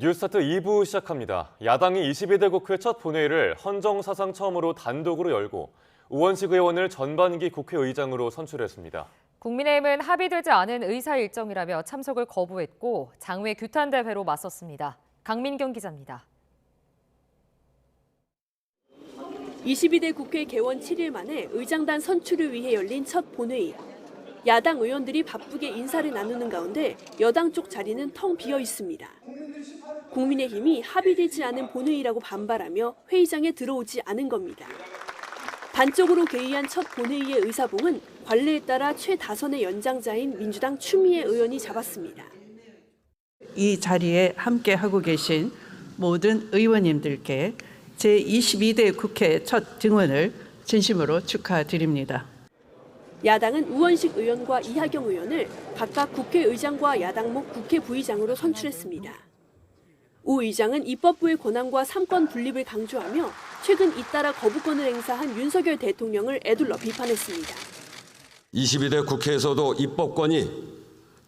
뉴스타트 2부 시작합니다. 야당이 22대 국회 첫 본회의를 헌정 사상 처음으로 단독으로 열고 우원식 의원을 전반기 국회의장으로 선출했습니다. 국민의힘은 합의되지 않은 의사 일정이라며 참석을 거부했고 장외 규탄 대회로 맞섰습니다. 강민경 기자입니다. 22대 국회 개원 7일 만에 의장단 선출을 위해 열린 첫 본회의. 야당 의원들이 바쁘게 인사를 나누는 가운데 여당 쪽 자리는 텅 비어 있습니다. 국민의힘이 합의되지 않은 본회의라고 반발하며 회의장에 들어오지 않은 겁니다. 단적으로 개의한 첫 본회의의 의사봉은 관례에 따라 최다선의 연장자인 민주당 추미애 의원이 잡았습니다. 이 자리에 함께하고 계신 모든 의원님들께 제22대 국회 첫 등원을 진심으로 축하드립니다. 야당은 우원식 의원과 이하경 의원을 각각 국회의장과 야당목 국회 부의장으로 선출했습니다. 우 의장은 입법부의 권한과 삼권 분립을 강조하며 최근 잇따라 거부권을 행사한 윤석열 대통령을 에둘러 비판했습니다. 22대 국회에서도 입법권이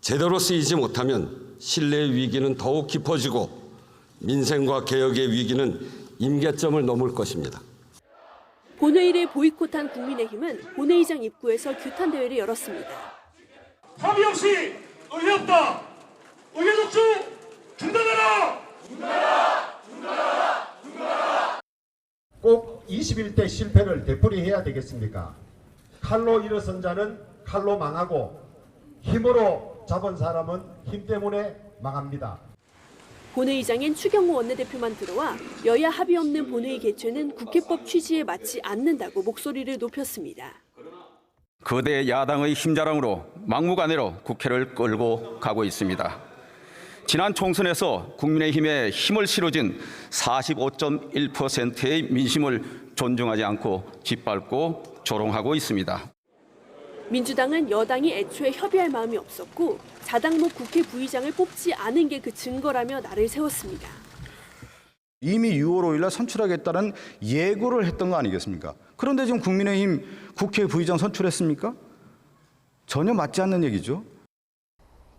제대로 쓰이지 못하면 신뢰의 위기는 더욱 깊어지고 민생과 개혁의 위기는 임계점을 넘을 것입니다. 본회의를 보이콧한 국민의힘은 본회의장 입구에서 규탄 대회를 열었습니다. 합의 없이 의회 없다. 의회 독주 중단하라. 꼭 21대 실패를 되풀이해야 되겠습니까? 칼로 일어선 자는 칼로 망하고 힘으로 잡은 사람은 힘 때문에 망합니다. 본회의장엔 추경호 원내대표만 들어와 여야 합의 없는 본회의 개최는 국회법 취지에 맞지 않는다고 목소리를 높였습니다. 거대 야당의 힘자랑으로 막무가내로 국회를 끌고 가고 있습니다. 지난 총선에서 국민의힘에 힘을 실어준 45.1%의 민심을 존중하지 않고 짓밟고 조롱하고 있습니다. 민주당은 여당이 애초에 협의할 마음이 없었고 자당목 국회 부의장을 뽑지 않은 게 그 증거라며 날을 세웠습니다. 이미 6월 5일 날 선출하겠다는 예고를 했던 거 아니겠습니까? 그런데 지금 국민의힘 국회 부의장 선출했습니까? 전혀 맞지 않는 얘기죠.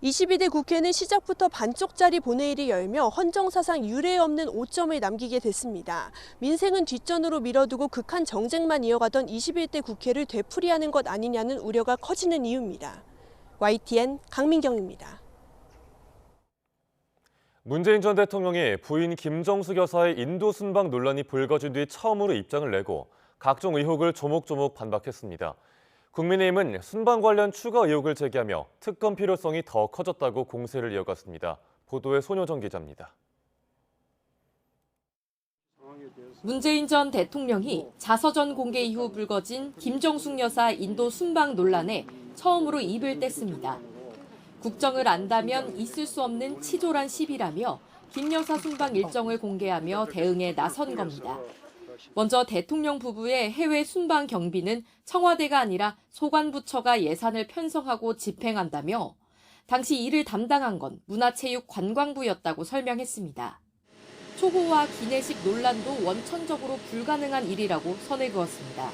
22대 국회는 시작부터 반쪽짜리 본회의를 열며 헌정사상 유례 없는 5점을 남기게 됐습니다. 민생은 뒷전으로 밀어두고 극한 정쟁만 이어가던 21대 국회를 되풀이하는 것 아니냐는 우려가 커지는 이유입니다. YTN 강민경입니다. 문재인 전 대통령이 부인 김정숙 여사의 인도 순방 논란이 불거진 뒤 처음으로 입장을 내고 각종 의혹을 조목조목 반박했습니다. 국민의힘은 순방 관련 추가 의혹을 제기하며 특검 필요성이 더 커졌다고 공세를 이어갔습니다. 보도에 손효정 기자입니다. 문재인 전 대통령이 자서전 공개 이후 불거진 김정숙 여사 인도 순방 논란에 처음으로 입을 뗐습니다. 국정을 안다면 있을 수 없는 치졸한 시비라며 김 여사 순방 일정을 공개하며 대응에 나선 겁니다. 먼저 대통령 부부의 해외 순방 경비는 청와대가 아니라 소관부처가 예산을 편성하고 집행한다며 당시 이를 담당한 건 문화체육관광부였다고 설명했습니다. 초호와 기내식 논란도 원천적으로 불가능한 일이라고 선을 그었습니다.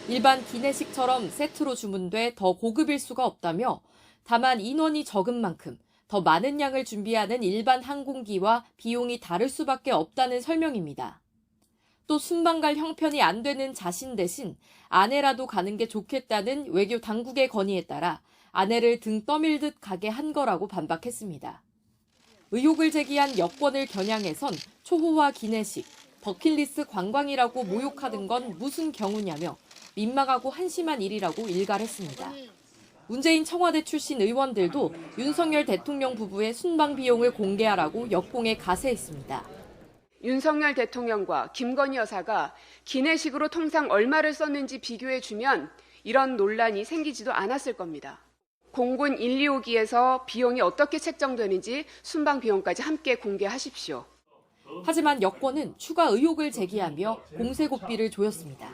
일반 기내식처럼 세트로 주문돼 더 고급일 수가 없다며 다만 인원이 적은 만큼 더 많은 양을 준비하는 일반 항공기와 비용이 다를 수밖에 없다는 설명입니다. 또 순방 갈 형편이 안 되는 자신 대신 아내라도 가는 게 좋겠다는 외교 당국의 건의에 따라 아내를 등 떠밀듯 가게 한 거라고 반박했습니다. 의혹을 제기한 여권을 겨냥해선 초호화 기내식, 버킷리스트 관광이라고 모욕하던 건 무슨 경우냐며 민망하고 한심한 일이라고 일갈했습니다. 문재인 청와대 출신 의원들도 윤석열 대통령 부부의 순방 비용을 공개하라고 역공에 가세했습니다. 윤석열 대통령과 김건희 여사가 기내식으로 통상 얼마를 썼는지 비교해주면 이런 논란이 생기지도 않았을 겁니다. 공군 125기에서 비용이 어떻게 책정되는지 순방 비용까지 함께 공개하십시오. 하지만 여권은 추가 의혹을 제기하며 공세 고삐를 조였습니다.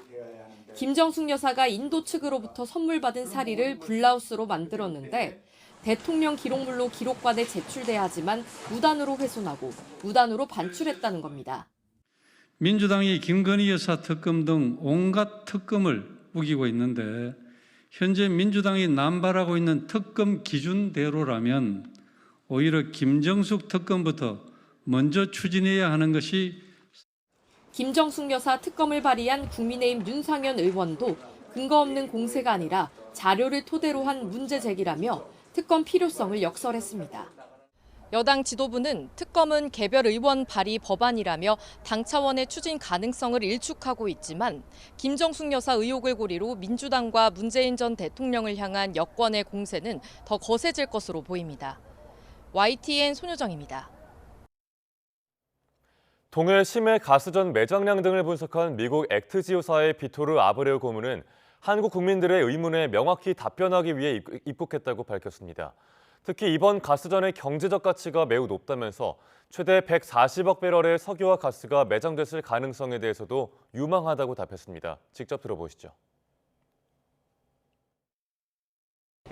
김정숙 여사가 인도 측으로부터 선물 받은 사리를 블라우스로 만들었는데 대통령 기록물로 기록관에 제출돼야 하지만 무단으로 훼손하고 무단으로 반출했다는 겁니다. 민주당이 김건희 여사 특검 등 온갖 특검을 우기고 있는데 현재 민주당이 남발하고 있는 특검 기준대로라면 오히려 김정숙 특검부터 먼저 추진해야 하는 것이 김정숙 여사 특검을 발의한 국민의힘 윤상현 의원도 근거 없는 공세가 아니라 자료를 토대로 한 문제 제기라며 특검 필요성을 역설했습니다. 여당 지도부는 특검은 개별 의원 발의 법안이라며 당 차원의 추진 가능성을 일축하고 있지만 김정숙 여사 의혹을 고리로 민주당과 문재인 전 대통령을 향한 여권의 공세는 더 거세질 것으로 보입니다. YTN 손효정입니다. 동해 심해 가스전 매장량 등을 분석한 미국 액트지오사의 비토르 아브레우 고문은 한국 국민들의 의문에 명확히 답변하기 위해 입국했다고 밝혔습니다. 특히 이번 가스전의 경제적 가치가 매우 높다면서 최대 140억 배럴의 석유와 가스가 매장됐을 가능성에 대해서도 유망하다고 답했습니다. 직접 들어보시죠.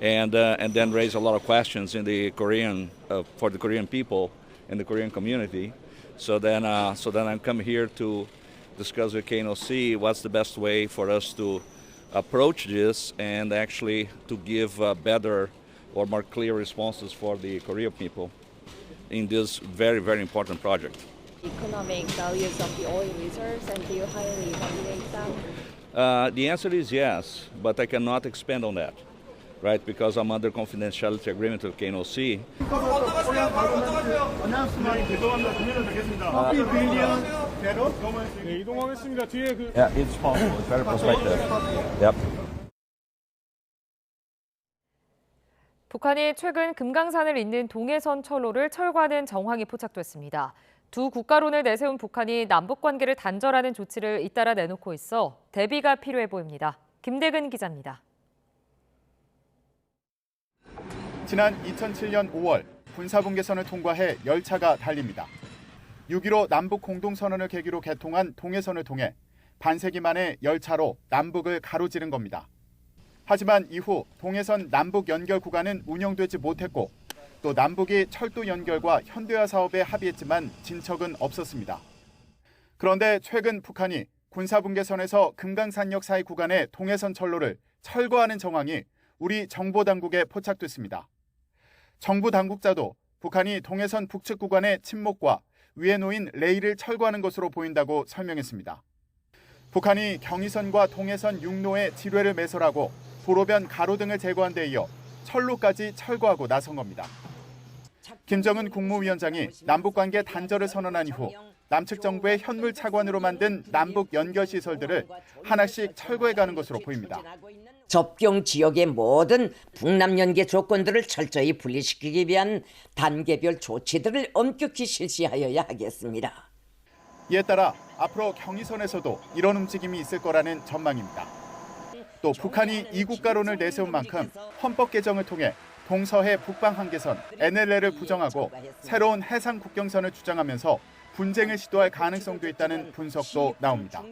And then raise a lot of questions in the Korean for the Korean people and the Korean community. So then I'm come here to discuss with KNOC what's the best way for us to approach this and actually to give better or more clear responses for the Korean people in this very, very important project. Economic values of the oil reserves, and do you highly evaluate them? The answer is yes, but I cannot expand on that, right? Because I'm under confidentiality agreement with KNOC. Yeah, it's possible. It's very prospective. Yep. 북한이 최근 금강산을 잇는 동해선 철로를 철거하는 정황이 포착됐습니다. 두 국가론을 내세운 북한이 남북 관계를 단절하는 조치를 잇따라 내놓고 있어 대비가 필요해 보입니다. 김대근 기자입니다. 지난 2007년 5월 군사분계선을 통과해 열차가 달립니다. 6.15 남북 공동선언을 계기로 개통한 동해선을 통해 반세기 만에 열차로 남북을 가로지른 겁니다. 하지만 이후 동해선 남북 연결 구간은 운영되지 못했고 또 남북이 철도 연결과 현대화 사업에 합의했지만 진척은 없었습니다. 그런데 최근 북한이 군사분계선에서 금강산역 사이 구간의 동해선 철로를 철거하는 정황이 우리 정보당국에 포착됐습니다. 정부 당국자도 북한이 동해선 북측 구간의 침목과 위에 놓인 레일을 철거하는 것으로 보인다고 설명했습니다. 북한이 경의선과 동해선 6로의 지뢰를 매설하고 도로변 가로등을 제거한 데 이어 철로까지 철거하고 나선 겁니다. 김정은 국무위원장이 남북관계 단절을 선언한 이후 남측 정부의 현물 차관으로 만든 남북 연결 시설들을 하나씩 철거해가는 것으로 보입니다. 접경 지역의 모든 북남 연계 조건들을 철저히 분리시키기 위한 단계별 조치들을 엄격히 실시하여야 하겠습니다. 이에 따라 앞으로 경의선에서도 이런 움직임이 있을 거라는 전망입니다. 또 북한이 이국가론을 내세운 만큼 헌법 개정을 통해 동서해 북방 한계선 NLL을 부정하고 새로운 해상 국경선을 주장하면서 분쟁을 시도할 가능성도 있다는 분석도 나옵니다.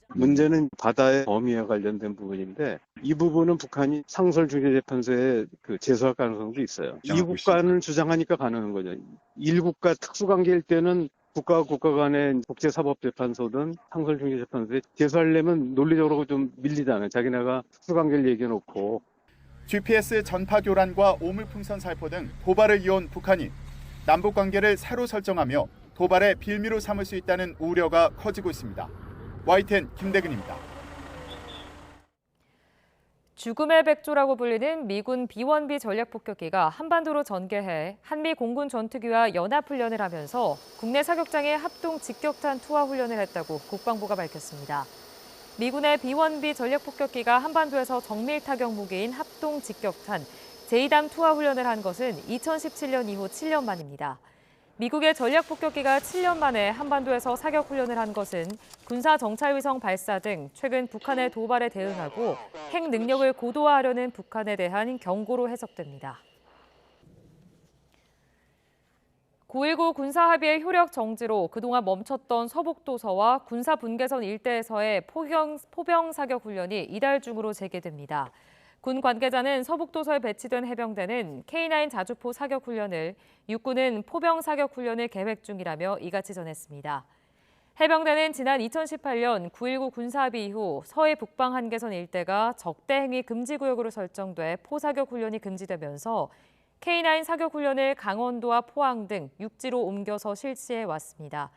문제는 바다의 범위와 관련된 부분인데 이 부분은 북한이 상설중재재판소에 제소할 가능성도 있어요. 이국간을 주장하니까 가능한 거죠. 일국가 특수관계일 때는 국가와 국가 간의 국제사법재판소든 상설중재재판소에 제소하려면 논리적으로 좀 밀리잖아요. 자기네가 특수관계를 얘기해놓고. GPS 전파 교란과 오물풍선 살포 등 도발을 이어온 북한이 남북관계를 새로 설정하며 도발의 빌미로 삼을 수 있다는 우려가 커지고 있습니다. YTN 김대근입니다. 죽음의 백조라고 불리는 미군 B-1B 전략폭격기가 한반도로 전개해 한미 공군 전투기와 연합훈련을 하면서 국내 사격장에 합동 직격탄 투하 훈련을 했다고 국방부가 밝혔습니다. 미군의 B-1B 전략폭격기가 한반도에서 정밀 타격 무기인 합동 직격탄 제2단 투하 훈련을 한 것은 2017년 이후 7년 만입니다. 미국의 전략폭격기가 7년 만에 한반도에서 사격 훈련을 한 것은 군사 정찰위성 발사 등 최근 북한의 도발에 대응하고 핵 능력을 고도화하려는 북한에 대한 경고로 해석됩니다. 9.19 군사합의의 효력 정지로 그동안 멈췄던 서북도서와 군사분계선 일대에서의 포병 사격 훈련이 이달 중으로 재개됩니다. 군 관계자는 서북도서에 배치된 해병대는 K9 자주포 사격 훈련을, 육군은 포병 사격 훈련을 계획 중이라며 이같이 전했습니다. 해병대는 지난 2018년 9.19 군사합의 이후 서해 북방 한계선 일대가 적대 행위 금지 구역으로 설정돼 포사격 훈련이 금지되면서 K9 사격 훈련을 강원도와 포항 등 육지로 옮겨서 실시해 왔습니다.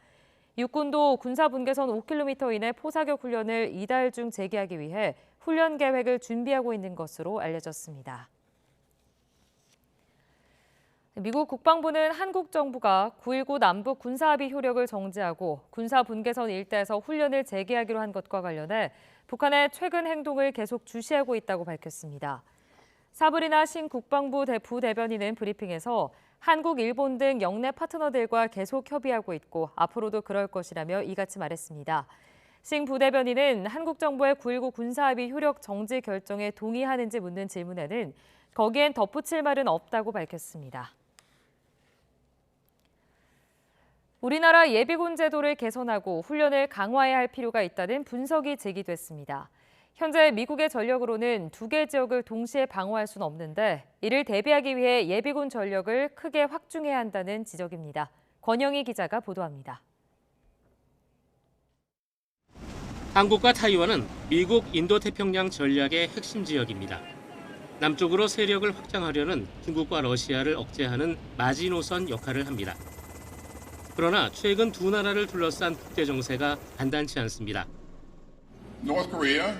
육군도 군사 분계선 5km 이내 포사격 훈련을 이달 중 재개하기 위해 훈련 계획을 준비하고 있는 것으로 알려졌습니다. 미국 국방부는 한국 정부가 9.19 남북 군사합의 효력을 정지하고 군사 분계선 일대에서 훈련을 재개하기로 한 것과 관련해 북한의 최근 행동을 계속 주시하고 있다고 밝혔습니다. 사브리나 신 국방부 부대변인은 브리핑에서 한국, 일본 등 영내 파트너들과 계속 협의하고 있고 앞으로도 그럴 것이라며 이같이 말했습니다. 신 부대변인은 한국 정부의 9.19 군사합의 효력 정지 결정에 동의하는지 묻는 질문에는 거기엔 덧붙일 말은 없다고 밝혔습니다. 우리나라 예비군 제도를 개선하고 훈련을 강화해야 할 필요가 있다는 분석이 제기됐습니다. 현재 미국의 전력으로는 2개 지역을 동시에 방어할 수는 없는데 이를 대비하기 위해 예비군 전력을 크게 확충해야 한다는 지적입니다. 권영희 기자가 보도합니다. 한국과 타이완은 미국 인도태평양 전략의 핵심 지역입니다. 남쪽으로 세력을 확장하려는 중국과 러시아를 억제하는 마지노선 역할을 합니다. 그러나 최근 두 나라를 둘러싼 국제 정세가 간단치 않습니다. North Korea,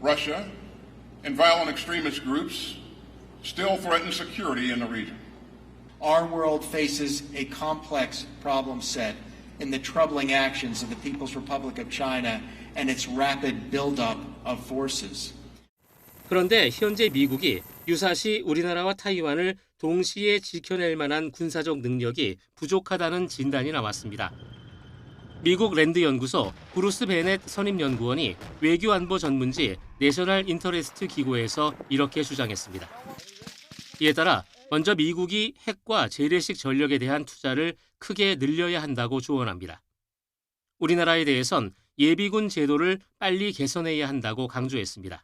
Russia, and violent extremist groups still threaten security in the region. Our world faces a complex problem set in the troubling actions of the People's Republic of China and its rapid buildup of forces. 그런데 현재 미국이 유사시 우리나라와 타이완을 동시에 지켜낼 만한 군사적 능력이 부족하다는 진단이 나왔습니다. 미국 랜드 연구소 브루스 베넷 선임연구원이 외교안보 전문지 내셔널 인터레스트 기고에서 이렇게 주장했습니다. 이에 따라 먼저 미국이 핵과 재래식 전력에 대한 투자를 크게 늘려야 한다고 조언합니다. 우리나라에 대해선 예비군 제도를 빨리 개선해야 한다고 강조했습니다.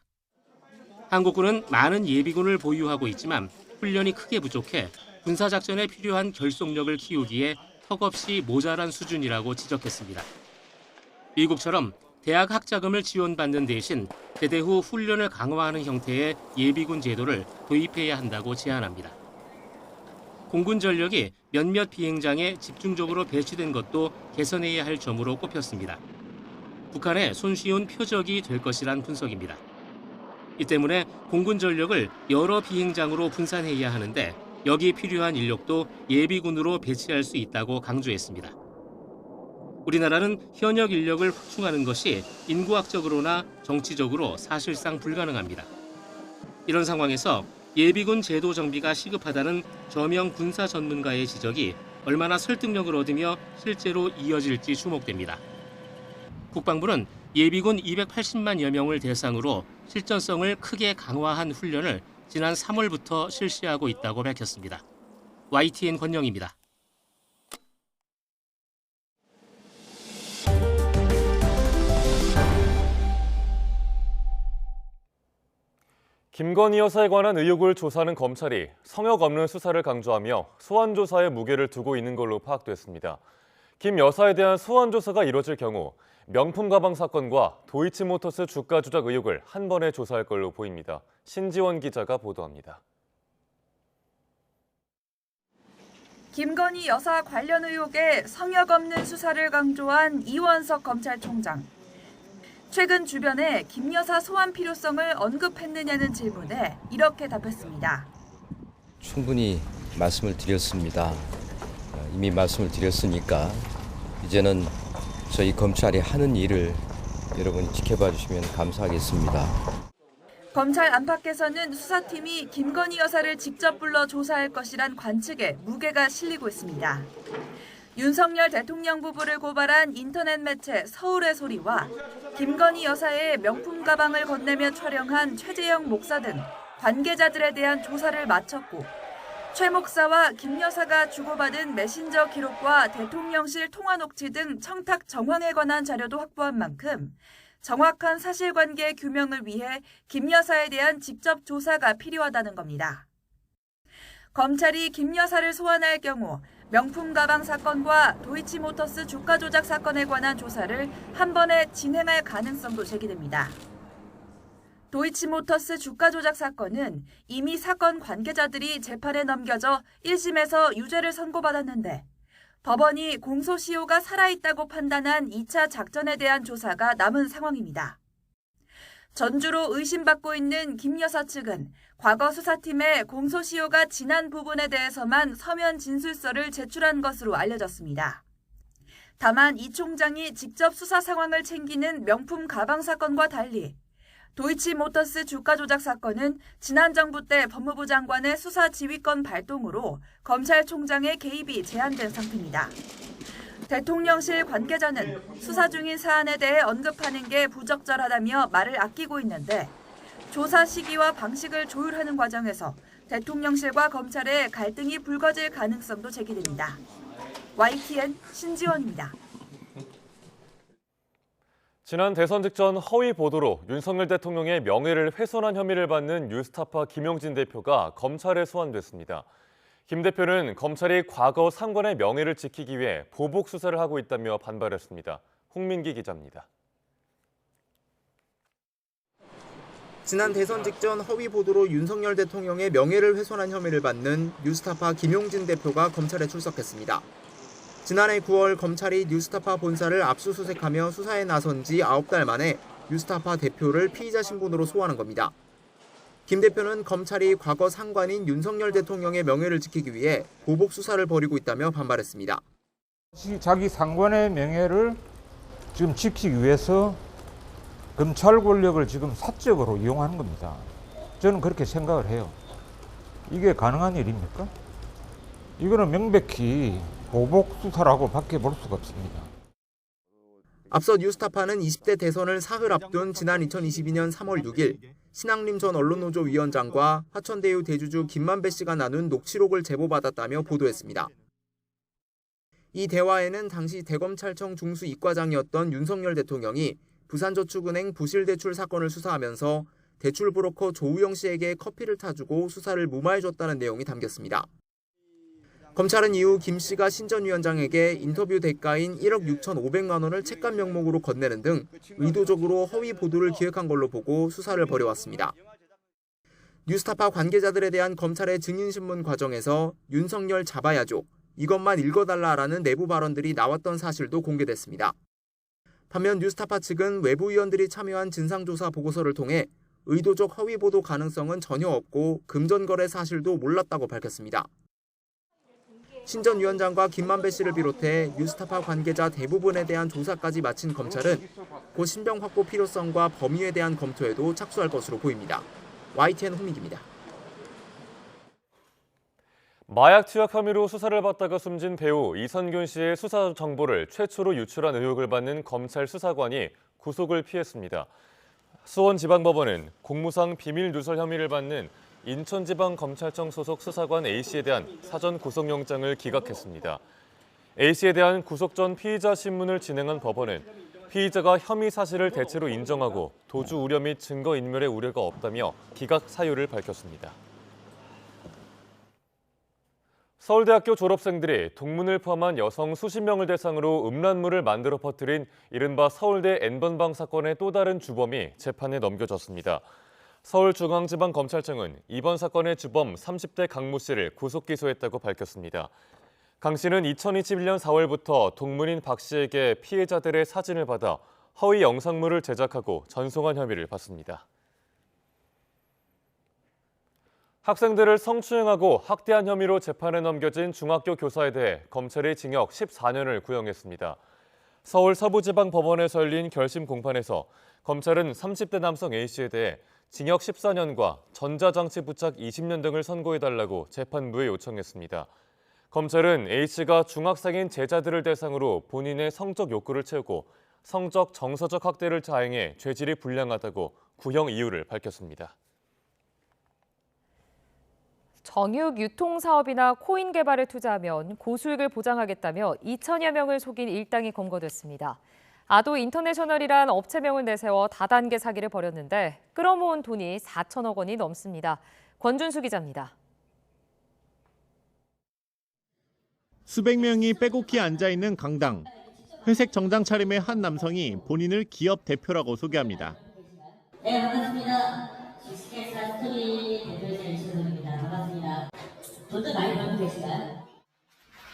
한국군은 많은 예비군을 보유하고 있지만 훈련이 크게 부족해 군사작전에 필요한 결속력을 키우기에 턱없이 모자란 수준이라고 지적했습니다. 미국처럼 대학 학자금을 지원받는 대신 제대 후 훈련을 강화하는 형태의 예비군 제도를 도입해야 한다고 제안합니다. 공군 전력이 몇몇 비행장에 집중적으로 배치된 것도 개선해야 할 점으로 꼽혔습니다. 북한의 손쉬운 표적이 될 것이란 분석입니다. 이 때문에 공군 전력을 여러 비행장으로 분산해야 하는데 여기 필요한 인력도 예비군으로 배치할 수 있다고 강조했습니다. 우리나라는 현역 인력을 확충하는 것이 인구학적으로나 정치적으로 사실상 불가능합니다. 이런 상황에서 예비군 제도 정비가 시급하다는 저명 군사 전문가의 지적이 얼마나 설득력을 얻으며 실제로 이어질지 주목됩니다. 국방부는 예비군 280만여 명을 대상으로 실전성을 크게 강화한 훈련을 지난 3월부터 실시하고 있다고 밝혔습니다. YTN 권영입니다. 김건희 여사에 관한 의혹을 조사하는 검찰이 성역 없는 수사를 강조하며 소환 조사에 무게를 두고 있는 걸로 파악됐습니다. 김 여사에 대한 소환 조사가 이뤄질 경우 명품 가방 사건과 도이치모터스 주가 조작 의혹을 한 번에 조사할 걸로 보입니다. 신지원 기자가 보도합니다. 김건희 여사 관련 의혹에 성역 없는 수사를 강조한 이원석 검찰총장. 최근 주변에 김 여사 소환 필요성을 언급했느냐는 질문에 이렇게 답했습니다. 충분히 말씀을 드렸습니다. 이미 말씀을 드렸으니까 이제는 저희 검찰이 하는 일을 여러분이 지켜봐 주시면 감사하겠습니다. 검찰 안팎에서는 수사팀이 김건희 여사를 직접 불러 조사할 것이란 관측에 무게가 실리고 있습니다. 윤석열 대통령 부부를 고발한 인터넷 매체 서울의 소리와 김건희 여사의 명품 가방을 건네며 촬영한 최재형 목사 등 관계자들에 대한 조사를 마쳤고 최 목사와 김 여사가 주고받은 메신저 기록과 대통령실 통화 녹취 등 청탁 정황에 관한 자료도 확보한 만큼 정확한 사실관계 규명을 위해 김 여사에 대한 직접 조사가 필요하다는 겁니다. 검찰이 김 여사를 소환할 경우 명품 가방 사건과 도이치모터스 주가 조작 사건에 관한 조사를 한 번에 진행할 가능성도 제기됩니다. 도이치모터스 주가 조작 사건은 이미 사건 관계자들이 재판에 넘겨져 1심에서 유죄를 선고받았는데 법원이 공소시효가 살아있다고 판단한 2차 작전에 대한 조사가 남은 상황입니다. 전주로 의심받고 있는 김 여사 측은 과거 수사팀에 공소시효가 지난 부분에 대해서만 서면 진술서를 제출한 것으로 알려졌습니다. 다만 이 총장이 직접 수사 상황을 챙기는 명품 가방 사건과 달리 도이치모터스 주가 조작 사건은 지난 정부 때 법무부 장관의 수사 지휘권 발동으로 검찰총장의 개입이 제한된 상태입니다. 대통령실 관계자는 수사 중인 사안에 대해 언급하는 게 부적절하다며 말을 아끼고 있는데 조사 시기와 방식을 조율하는 과정에서 대통령실과 검찰의 갈등이 불거질 가능성도 제기됩니다. YTN 신지원입니다. 지난 대선 직전 허위 보도로 윤석열 대통령의 명예를 훼손한 혐의를 받는 뉴스타파 김용진 대표가 검찰에 소환됐습니다. 김 대표는 검찰이 과거 상관의 명예를 지키기 위해 보복 수사를 하고 있다며 반발했습니다. 홍민기 기자입니다. 지난 대선 직전 허위 보도로 윤석열 대통령의 명예를 훼손한 혐의를 받는 뉴스타파 김용진 대표가 검찰에 출석했습니다. 지난해 9월 검찰이 뉴스타파 본사를 압수수색하며 수사에 나선 지 9달 만에 뉴스타파 대표를 피의자 신분으로 소환한 겁니다. 김 대표는 검찰이 과거 상관인 윤석열 대통령의 명예를 지키기 위해 보복 수사를 벌이고 있다며 반발했습니다. 자기 상관의 명예를 지금 지키기 위해서 검찰 권력을 지금 사적으로 이용하는 겁니다. 저는 그렇게 생각을 해요. 이게 가능한 일입니까? 이거는 명백히 보복 수사라고 밖에 볼 수가 없습니다. 앞서 뉴스타파는 20대 대선을 사흘 앞둔 지난 2022년 3월 6일 신앙림 전 언론노조 위원장과 화천대유 대주주 김만배 씨가 나눈 녹취록을 제보받았다며 보도했습니다. 이 대화에는 당시 대검찰청 중수 이과장이었던 윤석열 대통령이 부산저축은행 부실대출 사건을 수사하면서 대출 브로커 조우영 씨에게 커피를 타주고 수사를 무마해줬다는 내용이 담겼습니다. 검찰은 이후 김 씨가 신 전 위원장에게 인터뷰 대가인 1억 6,500만 원을 책감 명목으로 건네는 등 의도적으로 허위 보도를 기획한 걸로 보고 수사를 벌여왔습니다. 뉴스타파 관계자들에 대한 검찰의 증인신문 과정에서 윤석열 잡아야죠, 이것만 읽어달라라는 내부 발언들이 나왔던 사실도 공개됐습니다. 반면 뉴스타파 측은 외부 위원들이 참여한 진상조사 보고서를 통해 의도적 허위 보도 가능성은 전혀 없고 금전거래 사실도 몰랐다고 밝혔습니다. 신 전 위원장과 김만배 씨를 비롯해 뉴스타파 관계자 대부분에 대한 조사까지 마친 검찰은 곧 신병 확보 필요성과 범위에 대한 검토에도 착수할 것으로 보입니다. YTN 홍민기입니다. 마약 투약 혐의로 수사를 받다가 숨진 배우 이선균 씨의 수사 정보를 최초로 유출한 의혹을 받는 검찰 수사관이 구속을 피했습니다. 수원지방법원은 공무상 비밀 누설 혐의를 받는 인천지방검찰청 소속 수사관 A씨에 대한 사전 구속영장을 기각했습니다. A씨에 대한 구속 전 피의자 신문을 진행한 법원은 피의자가 혐의 사실을 대체로 인정하고 도주 우려 및 증거인멸의 우려가 없다며 기각 사유를 밝혔습니다. 서울대학교 졸업생들이 동문을 포함한 여성 수십 명을 대상으로 음란물을 만들어 퍼뜨린 이른바 서울대 N번방 사건의 또 다른 주범이 재판에 넘겨졌습니다. 서울중앙지방검찰청은 이번 사건의 주범 30대 강모 씨를 구속 기소했다고 밝혔습니다. 강 씨는 2021년 4월부터 동문인 박 씨에게 피해자들의 사진을 받아 허위 영상물을 제작하고 전송한 혐의를 받습니다. 학생들을 성추행하고 학대한 혐의로 재판에 넘겨진 중학교 교사에 대해 검찰이 징역 14년을 구형했습니다. 서울 서부지방법원에서 열린 결심 공판에서 검찰은 30대 남성 A씨에 대해 징역 14년과 전자장치 부착 20년 등을 선고해달라고 재판부에 요청했습니다. 검찰은 A씨가 중학생인 제자들을 대상으로 본인의 성적 욕구를 채우고 성적 정서적 학대를 자행해 죄질이 불량하다고 구형 이유를 밝혔습니다. 정육 유통 사업이나 코인 개발에 투자하면 고수익을 보장하겠다며 2천여 명을 속인 일당이 검거됐습니다. 아도 인터내셔널이란 업체명을 내세워 다단계 사기를 벌였는데 끌어모은 돈이 4천억 원이 넘습니다. 권준수 기자입니다. 수백 명이 빼곡히 앉아있는 강당. 회색 정장 차림의 한 남성이 본인을 기업 대표라고 소개합니다. 네, 반갑습니다.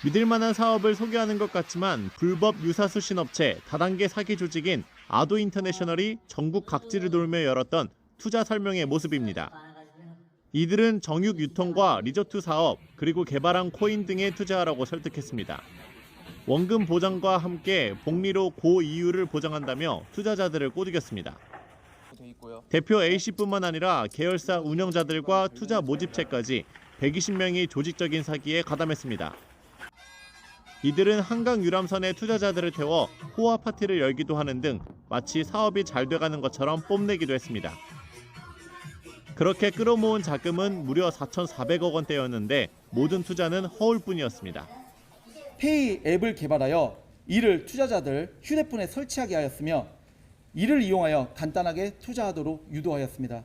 믿을 만한 사업을 소개하는 것 같지만 불법 유사 수신 업체 다단계 사기 조직인 아도 인터내셔널이 전국 각지를 돌며 열었던 투자 설명회 모습입니다. 이들은 정육 유통과 리조트 사업, 그리고 개발한 코인 등에 투자하라고 설득했습니다. 원금 보장과 함께 복리로 고이율을 보장한다며 투자자들을 꼬드겼습니다. 대표 A씨뿐만 아니라 계열사 운영자들과 투자 모집체까지 120명이 조직적인 사기에 가담했습니다. 이들은 한강 유람선에 투자자들을 태워 호화 파티를 열기도 하는 등 마치 사업이 잘 돼가는 것처럼 뽐내기도 했습니다. 그렇게 끌어모은 자금은 무려 4,400억 원대였는데 모든 투자는 허울뿐이었습니다. 페이 앱을 개발하여 이를 투자자들 휴대폰에 설치하게 하였으며 이를 이용하여 간단하게 투자하도록 유도하였습니다.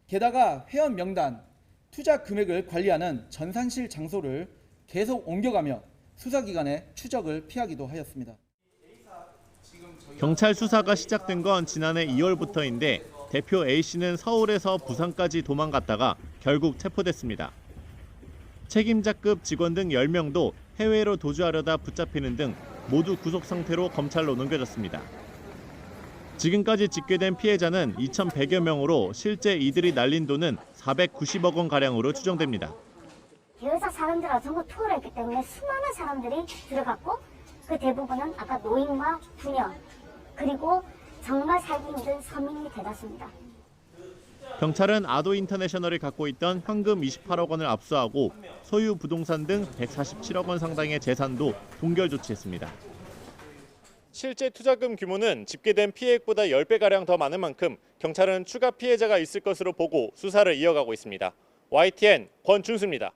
게다가 회원 명단, 투자 금액을 관리하는 전산실 장소를 계속 옮겨가며 수사기관의 추적을 피하기도 하였습니다. 경찰 수사가 시작된 건 지난해 2월부터인데 대표 A씨는 서울에서 부산까지 도망갔다가 결국 체포됐습니다. 책임자급 직원 등 10명도 해외로 도주하려다 붙잡히는 등 모두 구속 상태로 검찰로 넘겨졌습니다. 지금까지 집계된 피해자는 2,100여 명으로 실제 이들이 날린 돈은 490억 원가량으로 추정됩니다. 계열사 사람들하고 전부 투어를 했기 때문에 수많은 사람들이 들어갔고 그 대부분은 아까 노인과 부녀 그리고 정말 살기 힘든 서민이 대다수입니다. 경찰은 아도 인터내셔널이 갖고 있던 현금 28억 원을 압수하고 소유 부동산 등 147억 원 상당의 재산도 동결 조치했습니다. 실제 투자금 규모는 집계된 피해액보다 10배가량 더 많은 만큼 경찰은 추가 피해자가 있을 것으로 보고 수사를 이어가고 있습니다. YTN 권준수입니다.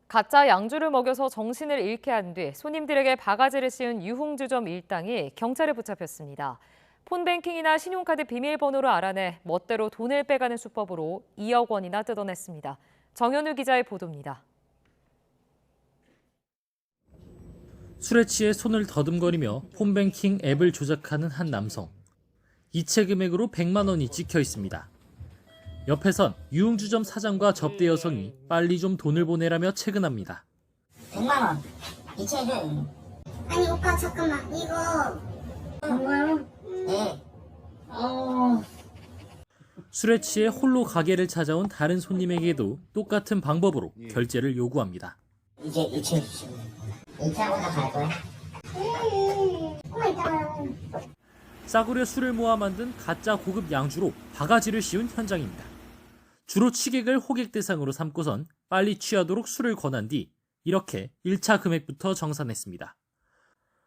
가짜 양주를 먹여서 정신을 잃게 한 뒤 손님들에게 바가지를 씌운 유흥주점 일당이 경찰에 붙잡혔습니다. 폰뱅킹이나 신용카드 비밀번호를 알아내 멋대로 돈을 빼가는 수법으로 2억 원이나 뜯어냈습니다. 정현우 기자의 보도입니다. 술에 취해 손을 더듬거리며 폰뱅킹 앱을 조작하는 한 남성. 이체 금액으로 100만 원이 찍혀 있습니다. 옆에선 유흥주점 사장과 접대 여성이 빨리 좀 돈을 보내라며 채근합니다. 100만 원. 이체금. 아니 오빠 잠깐만 이거 뭔가요? 네. 술에 취해 홀로 가게를 찾아온 다른 손님에게도 똑같은 방법으로 결제를 요구합니다. 이제 이체해 주시면 이체하고 나갈 거야? 싸구려 술을 모아 만든 가짜 고급 양주로 바가지를 씌운 현장입니다. 주로 취객을 호객 대상으로 삼고선 빨리 취하도록 술을 권한 뒤 이렇게 1차 금액부터 정산했습니다.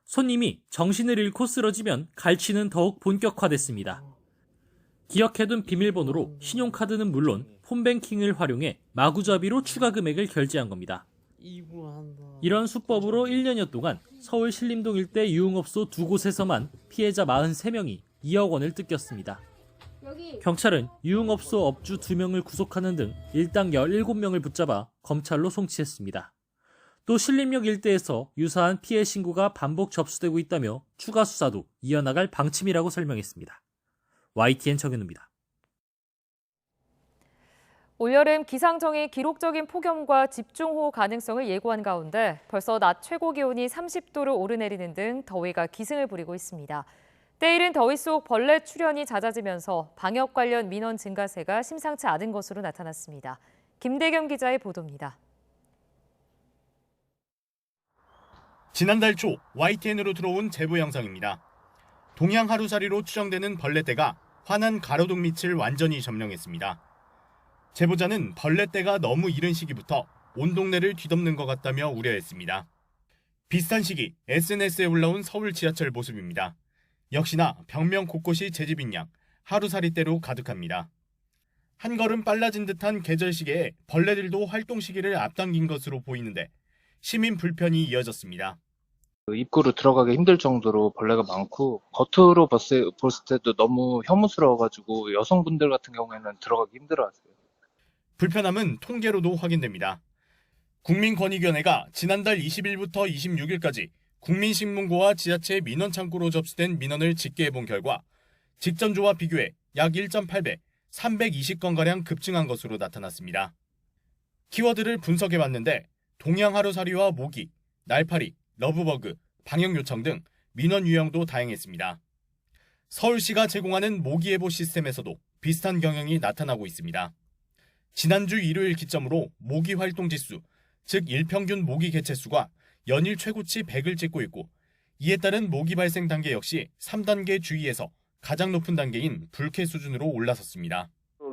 손님이 정신을 잃고 쓰러지면 갈취는 더욱 본격화됐습니다. 기억해둔 비밀번호로 신용카드는 물론 폰뱅킹을 활용해 마구잡이로 추가 금액을 결제한 겁니다. 이런 수법으로 1년여 동안 서울 신림동 일대 유흥업소 2곳에서만 피해자 43명이 2억 원을 뜯겼습니다. 경찰은 유흥업소 업주 2명을 구속하는 등 일당 17명을 붙잡아 검찰로 송치했습니다. 또 신림역 일대에서 유사한 피해 신고가 반복 접수되고 있다며 추가 수사도 이어나갈 방침이라고 설명했습니다. YTN 정현우입니다. 올여름 기상청이 기록적인 폭염과 집중호우 가능성을 예고한 가운데 벌써 낮 최고 기온이 30도를 오르내리는 등 더위가 기승을 부리고 있습니다. 때이른 더위 속 벌레 출현이 잦아지면서 방역 관련 민원 증가세가 심상치 않은 것으로 나타났습니다. 김대겸 기자의 보도입니다. 지난달 초 YTN으로 들어온 제보 영상입니다. 동양 하루살이로 추정되는 벌레떼가 환한 가로등 밑을 완전히 점령했습니다. 제보자는 벌레떼가 너무 이른 시기부터 온 동네를 뒤덮는 것 같다며 우려했습니다. 비슷한 시기 SNS에 올라온 서울 지하철 모습입니다. 역시나 벽면 곳곳이 제집인 양 하루살이떼로 가득합니다. 한 걸음 빨라진 듯한 계절 시기에 벌레들도 활동 시기를 앞당긴 것으로 보이는데 시민 불편이 이어졌습니다. 입구로 들어가기 힘들 정도로 벌레가 많고 겉으로 봤을 때도 너무 혐오스러워가지고 여성분들 같은 경우에는 들어가기 힘들어하세요. 불편함은 통계로도 확인됩니다. 국민권익위원회가 지난달 20일부터 26일까지 국민신문고와 지자체 민원창구로 접수된 민원을 집계해본 결과 직전주와 비교해 약 1.8배, 320건가량 급증한 것으로 나타났습니다. 키워드를 분석해봤는데 동양 하루살이와 모기, 날파리, 러브버그, 방역 요청 등 민원 유형도 다양했습니다. 서울시가 제공하는 모기예보 시스템에서도 비슷한 경향이 나타나고 있습니다. 지난주 일요일 기점으로 모기 활동 지수, 즉 일평균 모기 개체수가 연일 최고치 100을 찍고 있고, 이에 따른 모기 발생 단계 역시 3단계 주의에서 가장 높은 단계인 불쾌 수준으로 올라섰습니다.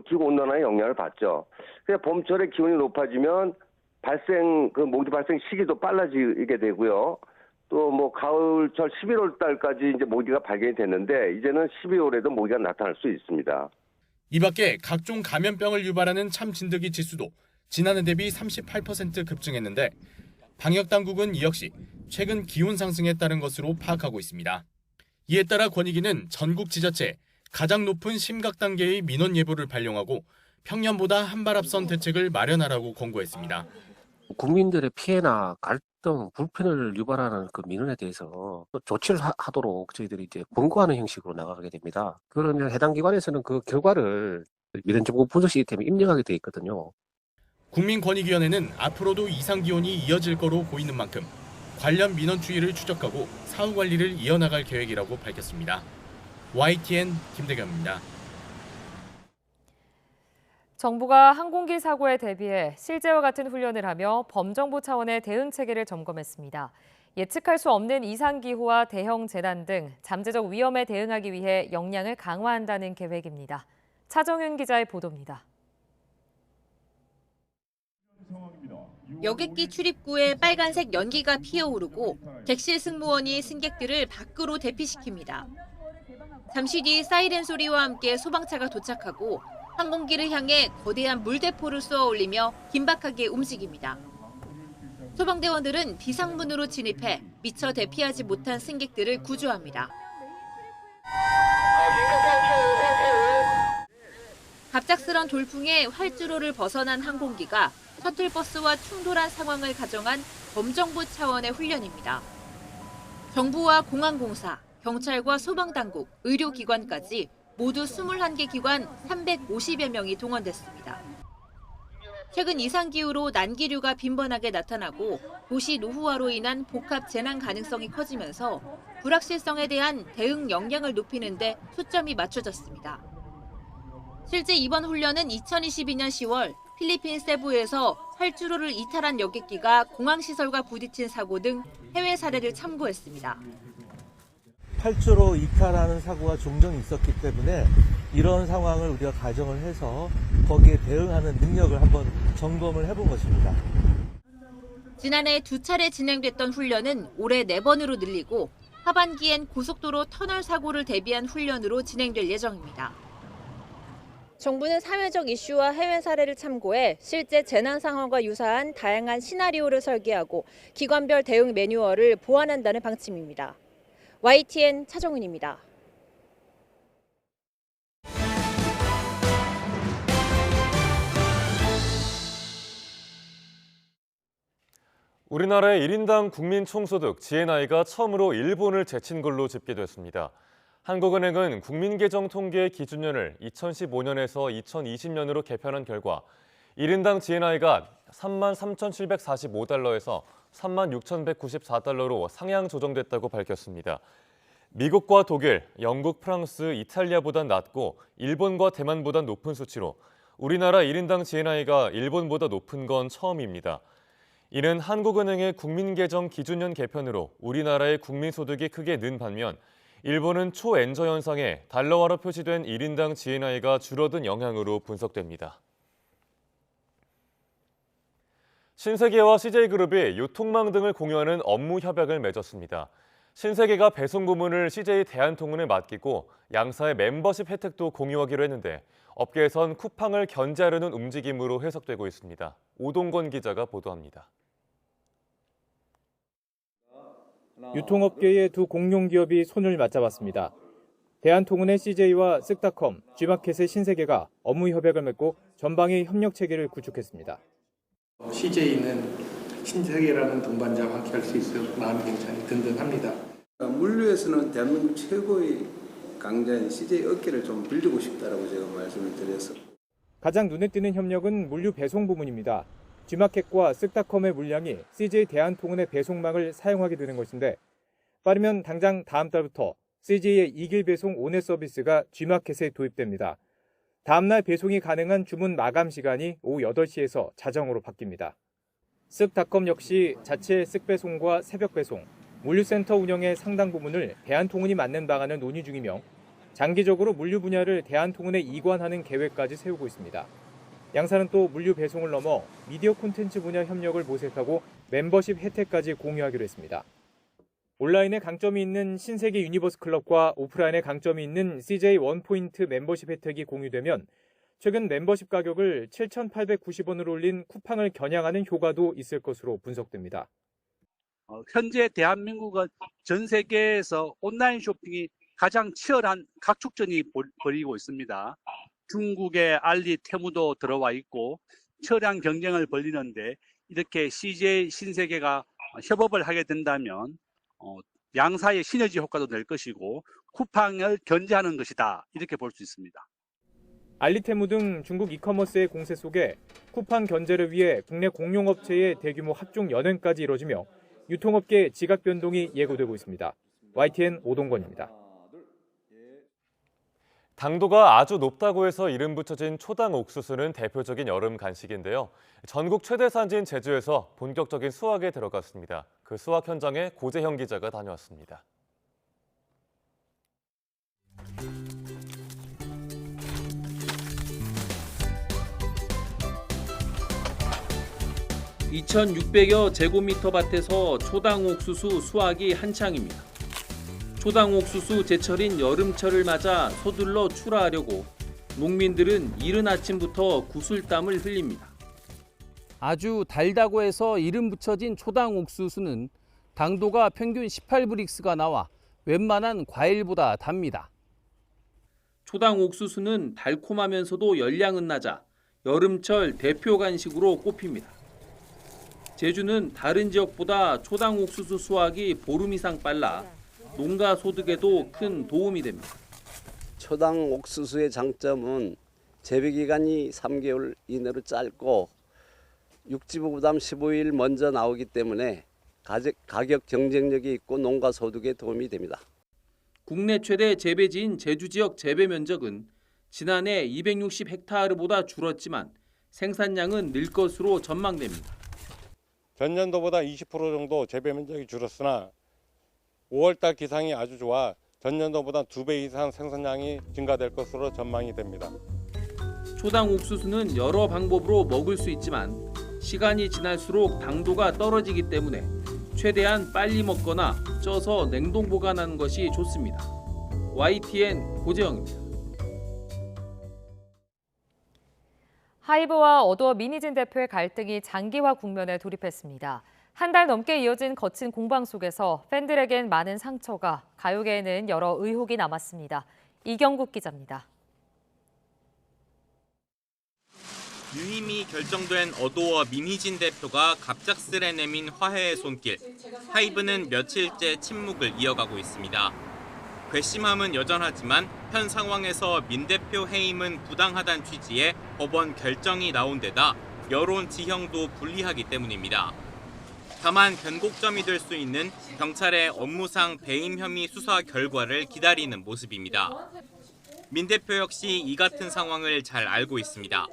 기후온난화의 영향을 받죠. 그래서 봄철에 기온이 높아지면 모기 발생 시기도 빨라지게 되고요. 또 가을철 11월 달까지 이제 모기가 발견이 됐는데, 이제는 12월에도 모기가 나타날 수 있습니다. 이 밖에 각종 감염병을 유발하는 참진드기 지수도 지난해 대비 38% 급증했는데, 방역당국은 이 역시 최근 기온 상승에 따른 것으로 파악하고 있습니다. 이에 따라 권익위는 전국 지자체에 가장 높은 심각 단계의 민원 예보를 발령하고 평년보다 한 발 앞선 대책을 마련하라고 권고했습니다. 국민들의 피해나 갈등, 불편을 유발하는 그 민원에 대해서 조치를 하도록 저희들이 이제 권고하는 형식으로 나가게 됩니다. 그러면 해당 기관에서는 그 결과를 민원정보 분석 시스템에 입력하게 돼 있거든요. 국민권익위원회는 앞으로도 이상 기온이 이어질 거로 보이는 만큼 관련 민원 추이를 추적하고 사후 관리를 이어나갈 계획이라고 밝혔습니다. YTN 김대겸입니다. 정부가 항공기 사고에 대비해 실제와 같은 훈련을 하며 범정부 차원의 대응 체계를 점검했습니다. 예측할 수 없는 이상기후와 대형 재난 등 잠재적 위험에 대응하기 위해 역량을 강화한다는 계획입니다. 차정윤 기자의 보도입니다. 여객기 출입구에 빨간색 연기가 피어오르고 객실 승무원이 승객들을 밖으로 대피시킵니다. 잠시 뒤 사이렌 소리와 함께 소방차가 도착하고 항공기를 향해 거대한 물대포를 쏘아 올리며 긴박하게 움직입니다. 소방대원들은 비상문으로 진입해 미처 대피하지 못한 승객들을 구조합니다. 갑작스런 돌풍에 활주로를 벗어난 항공기가 셔틀버스와 충돌한 상황을 가정한 범정부 차원의 훈련입니다. 정부와 공항공사, 경찰과 소방당국, 의료기관까지 모두 21개 기관 350여 명이 동원됐습니다. 최근 이상기후로 난기류가 빈번하게 나타나고 도시 노후화로 인한 복합 재난 가능성이 커지면서 불확실성에 대한 대응 역량을 높이는 데 초점이 맞춰졌습니다. 실제 이번 훈련은 2022년 10월 필리핀 세부에서 활주로를 이탈한 여객기가 공항시설과 부딪힌 사고 등 해외 사례를 참고했습니다. 활주로 이탈하는 사고가 종종 있었기 때문에 이런 상황을 우리가 가정을 해서 거기에 대응하는 능력을 한번 점검을 해본 것입니다. 지난해 2차례 진행됐던 훈련은 올해 4번으로 늘리고 하반기엔 고속도로 터널 사고를 대비한 훈련으로 진행될 예정입니다. 정부는 사회적 이슈와 해외 사례를 참고해 실제 재난 상황과 유사한 다양한 시나리오를 설계하고 기관별 대응 매뉴얼을 보완한다는 방침입니다. YTN 차정은입니다. 우리나라의 1인당 국민 총소득 GNI가 처음으로 일본을 제친 걸로 집계됐습니다. 한국은행은 국민계정통계 기준년을 2015년에서 2020년으로 개편한 결과 1인당 GNI가 33,745달러에서 36,194달러로 상향 조정됐다고 밝혔습니다. 미국과 독일, 영국, 프랑스, 이탈리아보단 낮고 일본과 대만보단 높은 수치로 우리나라 1인당 GNI가 일본보다 높은 건 처음입니다. 이는 한국은행의 국민계정 기준년 개편으로 우리나라의 국민소득이 크게 는 반면 일본은 초엔저 현상에 달러화로 표시된 1인당 GNI가 줄어든 영향으로 분석됩니다. 신세계와 CJ그룹이 유통망 등을 공유하는 업무 협약을 맺었습니다. 신세계가 배송 부문을 CJ 대한통운에 맡기고 양사의 멤버십 혜택도 공유하기로 했는데 업계에선 쿠팡을 견제하려는 움직임으로 해석되고 있습니다. 오동건 기자가 보도합니다. 유통업계의 두 공룡기업이 손을 맞잡았습니다. 대한통운의 CJ와 쓱닷컴, G마켓의 신세계가 업무 협약을 맺고 전방의 협력 체계를 구축했습니다. CJ는 신세계라는 동반자와 함께 할 수 있어서 마음이 굉장히 든든합니다. 물류에서는 대한민국 최고의 강자인 CJ 어깨를 좀 빌리고 싶다라고 제가 말씀을 드려서. 가장 눈에 띄는 협력은 물류 배송 부문입니다. G마켓과 쓱닷컴의 물량이 CJ 대한통운의 배송망을 사용하게 되는 것인데 빠르면 당장 다음 달부터 CJ의 이길 배송 오넷 서비스가 G마켓에 도입됩니다. 다음날 배송이 가능한 주문 마감 시간이 오후 8시에서 자정으로 바뀝니다. 쓱닷컴 역시 자체 쓱배송과 새벽배송, 물류센터 운영의 상당 부분을 대한통운이 맡는 방안을 논의 중이며 장기적으로 물류 분야를 대한통운에 이관하는 계획까지 세우고 있습니다. 양사는 또 물류 배송을 넘어 미디어 콘텐츠 분야 협력을 모색하고 멤버십 혜택까지 공유하기로 했습니다. 온라인에 강점이 있는 신세계 유니버스 클럽과 오프라인에 강점이 있는 CJ 원포인트 멤버십 혜택이 공유되면 최근 멤버십 가격을 7,890원으로 올린 쿠팡을 겨냥하는 효과도 있을 것으로 분석됩니다. 현재 대한민국은 전 세계에서 온라인 쇼핑이 가장 치열한 각축전이 벌이고 있습니다. 중국의 알리, 테무도 들어와 있고 치열한 경쟁을 벌이는데 이렇게 CJ 신세계가 협업을 하게 된다면 양사의 시너지 효과도 낼 것이고 쿠팡을 견제하는 것이다. 이렇게 볼 수 있습니다. 알리테무 등 중국 이커머스의 공세 속에 쿠팡 견제를 위해 국내 공룡업체의 대규모 합종 연행까지 이뤄지며 유통업계 지각 변동이 예고되고 있습니다. YTN 오동건입니다. 당도가 아주 높다고 해서 이름 붙여진 초당 옥수수는 대표적인 여름 간식인데요. 전국 최대 산지인 제주에서 본격적인 수확에 들어갔습니다. 그 수확 현장에 고재형 기자가 다녀왔습니다. (2,600여) 제곱미터 밭에서 초당 옥수수 수확이 한창입니다. 초당 옥수수 제철인 여름철을 맞아 서둘러 출하하려고 농민들은 이른 아침부터 구슬땀을 흘립니다. 아주 달다고 해서 이름 붙여진 초당 옥수수는 당도가 평균 18브릭스가 나와 웬만한 과일보다 답니다. 초당 옥수수는 달콤하면서도 열량은 낮아 여름철 대표 간식으로 꼽힙니다. 제주는 다른 지역보다 초당 옥수수 수확이 보름 이상 빨라 농가 소득에도 큰 도움이 됩니다. 초당 옥수수의 장점은 재배 기간이 3개월 이내로 짧고 육지부담 15일 먼저 나오기 때문에 가격 경쟁력이 있고 농가 소득에 도움이 됩니다. 국내 최대 재배지인 제주 지역 재배 면적은 지난해 260헥타르보다 줄었지만 생산량은 늘 것으로 전망됩니다. 전년도보다 20% 정도 재배 면적이 줄었으나 5월달 기상이 아주 좋아 전년도보다 2배 이상 생산량이 증가될 것으로 전망이 됩니다. 초당 옥수수는 여러 방법으로 먹을 수 있지만 시간이 지날수록 당도가 떨어지기 때문에 최대한 빨리 먹거나 쪄서 냉동 보관하는 것이 좋습니다. YTN 고재영입니다. 하이브와 어도어 미니진 대표의 갈등이 장기화 국면에 돌입했습니다. 한 달 넘게 이어진 거친 공방 속에서 팬들에겐 많은 상처가, 가요계에는 여러 의혹이 남았습니다. 이경국 기자입니다. 유임이 결정된 어도어 미니진 대표가 갑작스레 내민 화해의 손길. 하이브는 며칠째 침묵을 이어가고 있습니다. 괘씸함은 여전하지만 현 상황에서 민 대표 해임은 부당하다는 취지의 법원 결정이 나온 데다 여론 지형도 불리하기 때문입니다. 다만 변곡점이 될 수 있는 경찰의 업무상 배임 혐의 수사 결과를 기다리는 모습입니다. 민 대표 역시 이 같은 상황을 잘 알고 있습니다.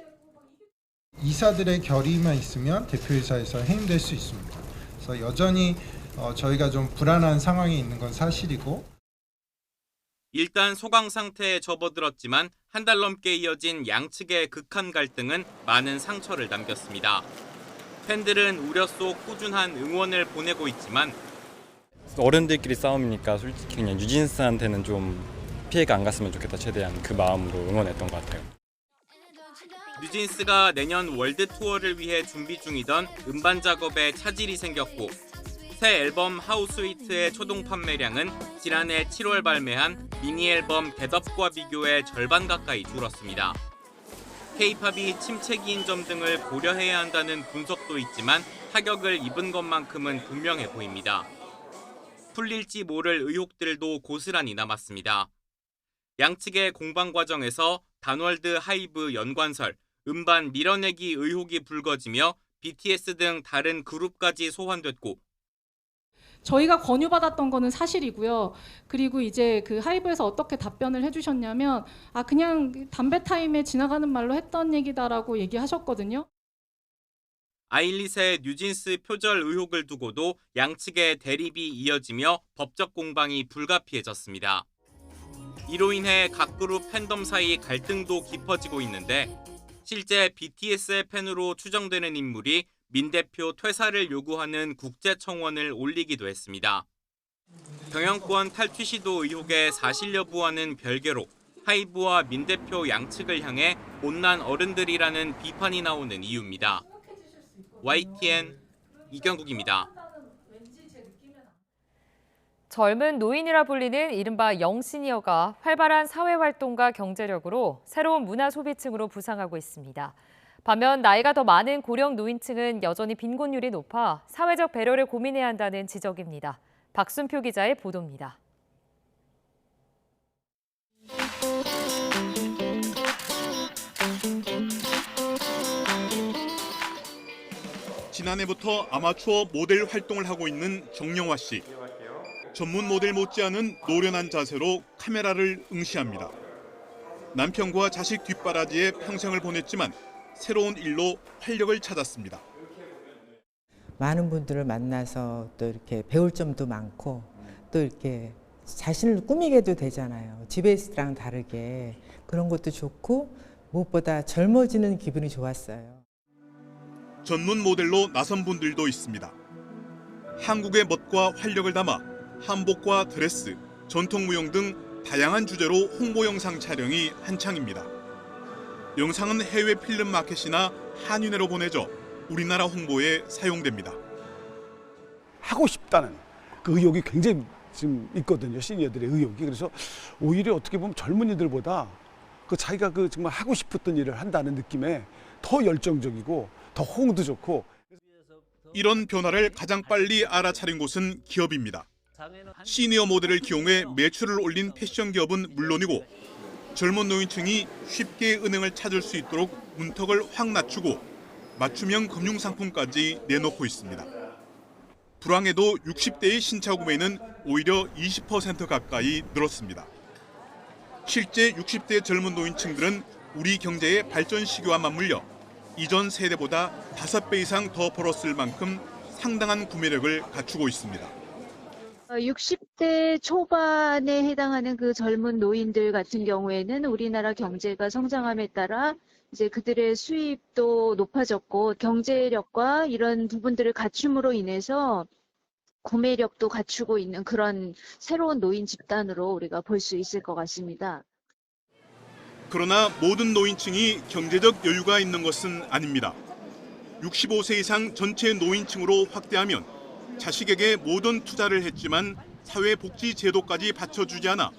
이사들의 결의만 있으면 대표이사에서 해임될 수 있습니다. 그래서 여전히 저희가 좀 불안한 상황에 있는 건 사실이고. 일단 소강 상태에 접어들었지만 한 달 넘게 이어진 양측의 극한 갈등은 많은 상처를 남겼습니다. 팬들은 우려 속 꾸준한 응원을 보내고 있지만 어른들끼리 싸움이니까 솔직히 그냥 유진스한테는 좀 피해가 안 갔으면 좋겠다 최대한 그 마음으로 응원했던 것 같아요. 뉴진스가 내년 월드 투어를 위해 준비 중이던 음반 작업에 차질이 생겼고 새 앨범 하우스위트의 초동 판매량은 지난해 7월 발매한 미니 앨범 겟업과 비교해 절반 가까이 줄었습니다. K-팝이 침체기인 점 등을 고려해야 한다는 분석도 있지만 타격을 입은 것만큼은 분명해 보입니다. 풀릴지 모를 의혹들도 고스란히 남았습니다. 양측의 공방 과정에서 단월드 하이브 연관설, 음반 밀어내기 의혹이 불거지며 BTS 등 다른 그룹까지 소환됐고 저희가 권유받았던 거는 사실이고요. 그리고 이제 그 하이브에서 어떻게 답변을 해주셨냐면 그냥 담배 타임에 지나가는 말로 했던 얘기다라고 얘기하셨거든요. 아일릿의 뉴진스 표절 의혹을 두고도 양측의 대립이 이어지며 법적 공방이 불가피해졌습니다. 이로 인해 각 그룹 팬덤 사이 갈등도 깊어지고 있는데 실제 BTS의 팬으로 추정되는 인물이 민 대표 퇴사를 요구하는 국제청원을 올리기도 했습니다. 경영권 탈취 시도 의혹의 사실 여부와는 별개로 하이브와 민 대표 양측을 향해 못난 어른들이라는 비판이 나오는 이유입니다. YTN 이경국입니다. 젊은 노인이라 불리는 이른바 영시니어가 활발한 사회활동과 경제력으로 새로운 문화 소비층으로 부상하고 있습니다. 반면 나이가 더 많은 고령 노인층은 여전히 빈곤율이 높아 사회적 배려를 고민해야 한다는 지적입니다. 박순표 기자의 보도입니다. 지난해부터 아마추어 모델 활동을 하고 있는 정영화 씨. 전문 모델 못지않은 노련한 자세로 카메라를 응시합니다. 남편과 자식 뒷바라지에 평생을 보냈지만 새로운 일로 활력을 찾았습니다. 많은 분들을 만나서 또 이렇게 배울 점도 많고 또 이렇게 자신을 꾸미게도 되잖아요. 집에 있을 때랑 다르게 그런 것도 좋고 무엇보다 젊어지는 기분이 좋았어요. 전문 모델로 나선 분들도 있습니다. 한국의 멋과 활력을 담아 한복과 드레스, 전통무용 등 다양한 주제로 홍보 영상 촬영이 한창입니다. 영상은 해외 필름 마켓이나 한윤회로 보내져 우리나라 홍보에 사용됩니다. 하고 싶다는 그 의욕이 굉장히 지금 있거든요. 시니어들의 의욕이. 그래서 오히려 어떻게 보면 젊은이들보다 그 자기가 그 정말 하고 싶었던 일을 한다는 느낌에 더 열정적이고 더 호응도 좋고. 이런 변화를 가장 빨리 알아차린 곳은 기업입니다. 시니어 모델을 기용해 매출을 올린 패션 기업은 물론이고 젊은 노인층이 쉽게 은행을 찾을 수 있도록 문턱을 확 낮추고 맞춤형 금융상품까지 내놓고 있습니다. 불황에도 60대의 신차 구매는 오히려 20% 가까이 늘었습니다. 실제 60대 젊은 노인층들은 우리 경제의 발전 시기와 맞물려 이전 세대보다 5배 이상 더 벌었을 만큼 상당한 구매력을 갖추고 있습니다. 60대 초반에 해당하는 그 젊은 노인들 같은 경우에는 우리나라 경제가 성장함에 따라 이제 그들의 수입도 높아졌고 경제력과 이런 부분들을 갖춤으로 인해서 구매력도 갖추고 있는 그런 새로운 노인 집단으로 우리가 볼 수 있을 것 같습니다. 그러나 모든 노인층이 경제적 여유가 있는 것은 아닙니다. 65세 이상 전체 노인층으로 확대하면 자식에게 모든 투자를 했지만 사회복지 제도까지 받쳐주지 않아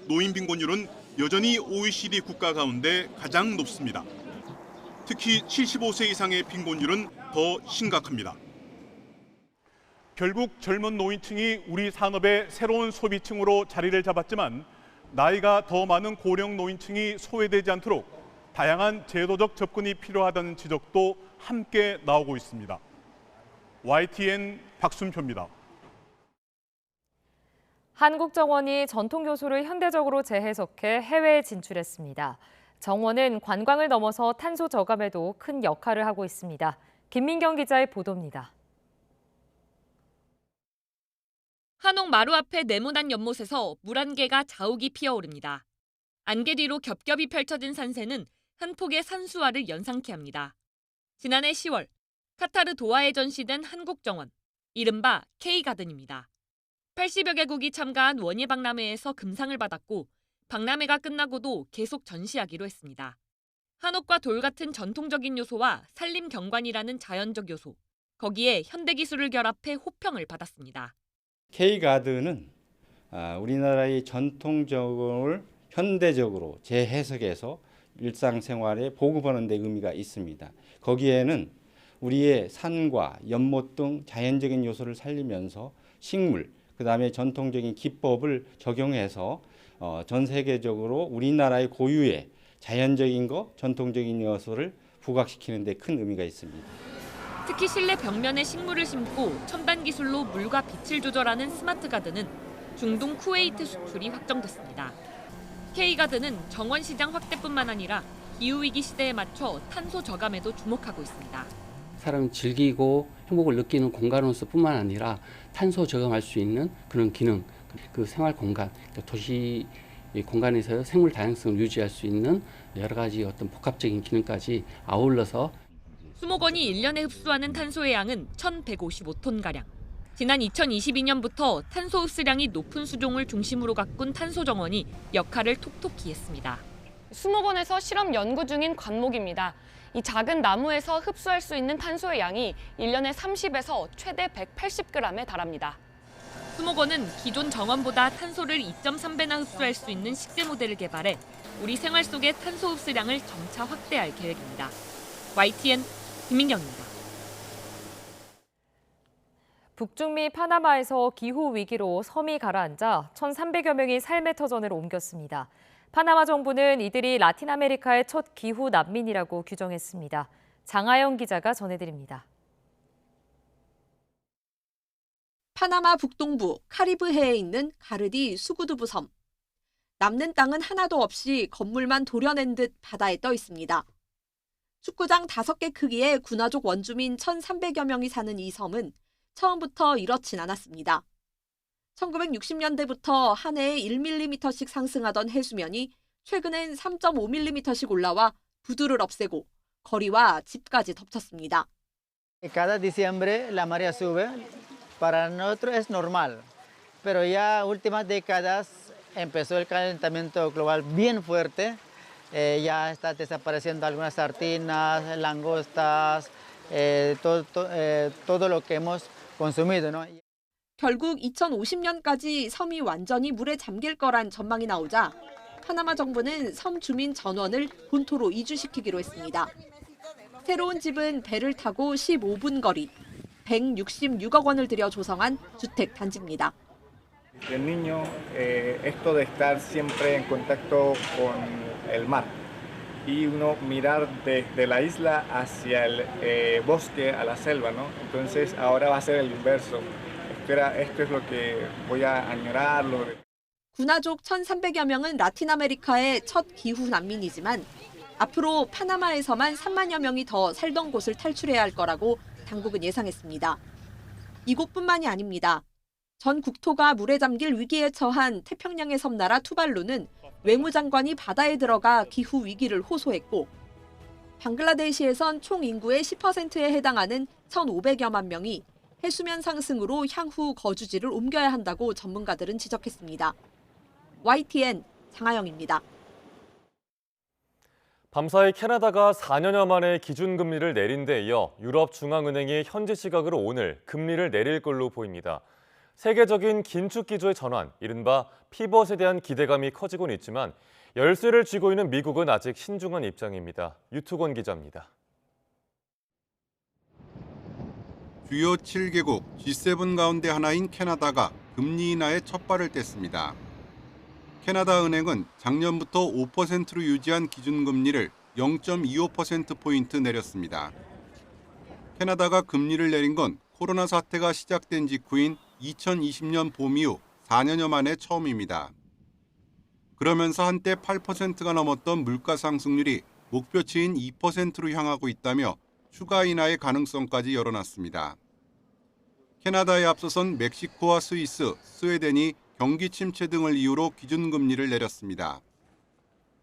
노인 빈곤율은 여전히 OECD 국가 가운데 가장 높습니다. 특히 75세 이상의 빈곤율은 더 심각합니다. 결국 젊은 노인층이 우리 산업의 새로운 소비층으로 자리를 잡았지만 나이가 더 많은 고령 노인층이 소외되지 않도록 다양한 제도적 접근이 필요하다는 지적도 함께 나오고 있습니다. YTN 박순표입니다. 한국정원이 전통요소를 현대적으로 재해석해 해외에 진출했습니다. 정원은 관광을 넘어서 탄소 저감에도 큰 역할을 하고 있습니다. 김민경 기자의 보도입니다. 한옥 마루 앞의 네모난 연못에서 물 한 개가 자욱이 피어오릅니다. 안개 뒤로 겹겹이 펼쳐진 산세는 한 폭의 산수화를 연상케 합니다. 지난해 10월 카타르 도하에 전시된 한국정원, 이른바 K가든입니다. 80여 개국이 참가한 원예 박람회에서 금상을 받았고 박람회가 끝나고도 계속 전시하기로 했습니다. 한옥과 돌 같은 전통적인 요소와 산림 경관이라는 자연적 요소, 거기에 현대기술을 결합해 호평을 받았습니다. K가든은 우리나라의 전통적을 현대적으로 재해석해서 일상생활에 보급하는 데 의미가 있습니다. 거기에는 우리의 산과 연못 등 자연적인 요소를 살리면서 식물, 그다음에 전통적인 기법을 적용해서 전 세계적으로 우리나라의 고유의 자연적인 것, 전통적인 요소를 부각시키는 데 큰 의미가 있습니다. 특히 실내 벽면에 식물을 심고 첨단 기술로 물과 빛을 조절하는 스마트 가든은 중동 쿠웨이트 수출이 확정됐습니다. K가든은 정원 시장 확대뿐만 아니라 기후위기 시대에 맞춰 탄소 저감에도 주목하고 있습니다. 사람이 즐기고 행복을 느끼는 공간으로서 뿐만 아니라 탄소 저감할 수 있는 그런 기능, 그 생활 공간, 도시 공간에서 생물 다양성을 유지할 수 있는 여러 가지 어떤 복합적인 기능까지 아울러서 수목원이 1년에 흡수하는 탄소의 양은 1,155톤가량. 지난 2022년부터 탄소 흡수량이 높은 수종을 중심으로 가꾼 탄소정원이 역할을 톡톡히 했습니다. 수목원에서 실험 연구 중인 관목입니다. 이 작은 나무에서 흡수할 수 있는 탄소의 양이 1년에 30에서 최대 180g에 달합니다. 수목원은 기존 정원보다 탄소를 2.3배나 흡수할 수 있는 식재 모델을 개발해 우리 생활 속의 탄소 흡수량을 점차 확대할 계획입니다. YTN 김민경입니다. 북중미 파나마에서 기후 위기로 섬이 가라앉아 1,300여 명이 삶의 터전으로 옮겼습니다. 파나마 정부는 이들이 라틴 아메리카의 첫 기후 난민이라고 규정했습니다. 장하영 기자가 전해드립니다. 파나마 북동부 카리브해에 있는 가르디 수구두부 섬. 남는 땅은 하나도 없이 건물만 도려낸 듯 바다에 떠 있습니다. 축구장 5개 크기의 군화족 원주민 1,300여 명이 사는 이 섬은 처음부터 이렇진 않았습니다. 1960년대부터 한 해에 1mm씩 상승하던 해수면이 최근엔 3.5mm씩 올라와 부두를 없애고 거리와 집까지 덮쳤습니다. Cada diciembre la marea sube. Para nosotros es normal, pero ya últimas décadas empezó el calentamiento global bien fuerte. Ya está desapareciendo algunas sardinas, langostas, todo lo que hemos consumido, ¿no? 결국 2050년까지 섬이 완전히 물에 잠길 거란 전망이 나오자 파나마 정부는 섬 주민 전원을 본토로 이주시키기로 했습니다. 새로운 집은 배를 타고 15분 거리, 166억 원을 들여 조성한 주택 단지입니다. El niño, esto de estar siempre en contacto con el mar y uno mirar desde la isla hacia el bosque, a la selva, ¿no? Entonces ahora va a ser el inverso. Esto es lo que voy a añorar. 군화족 1,300여 명은 라틴 아메리카의 첫 기후 난민이지만 앞으로 파나마에서만 3만여 명이 더 살던 곳을 탈출해야 할 거라고 당국은 예상했습니다. 이곳뿐만이 아닙니다. 전 국토가 물에 잠길 위기에 처한 태평양의 섬나라 투발루는 외무장관이 바다에 들어가 기후 위기를 호소했고 방글라데시에선 총 인구의 10%에 해당하는 1,500여만 명이 해수면 상승으로 향후 거주지를 옮겨야 한다고 전문가들은 지적했습니다. YTN 장하영입니다. 밤사이 캐나다가 4년여 만에 기준금리를 내린 데 이어 유럽중앙은행이 현지 시각으로 오늘 금리를 내릴 걸로 보입니다. 세계적인 긴축 기조의 전환, 이른바 피벗에 대한 기대감이 커지고는 있지만 열쇠를 쥐고 있는 미국은 아직 신중한 입장입니다. 유투건 기자입니다. 주요 7개국 G7 가운데 하나인 캐나다가 금리 인하에 첫 발을 뗐습니다. 캐나다 은행은 작년부터 5%로 유지한 기준금리를 0.25%포인트 내렸습니다. 캐나다가 금리를 내린 건 코로나 사태가 시작된 직후인 2020년 봄 이후 4년여 만에 처음입니다. 그러면서 한때 8%가 넘었던 물가 상승률이 목표치인 2%로 향하고 있다며 추가 인하의 가능성까지 열어놨습니다. 캐나다에 앞서선 멕시코와 스위스, 스웨덴이 경기 침체 등을 이유로 기준금리를 내렸습니다.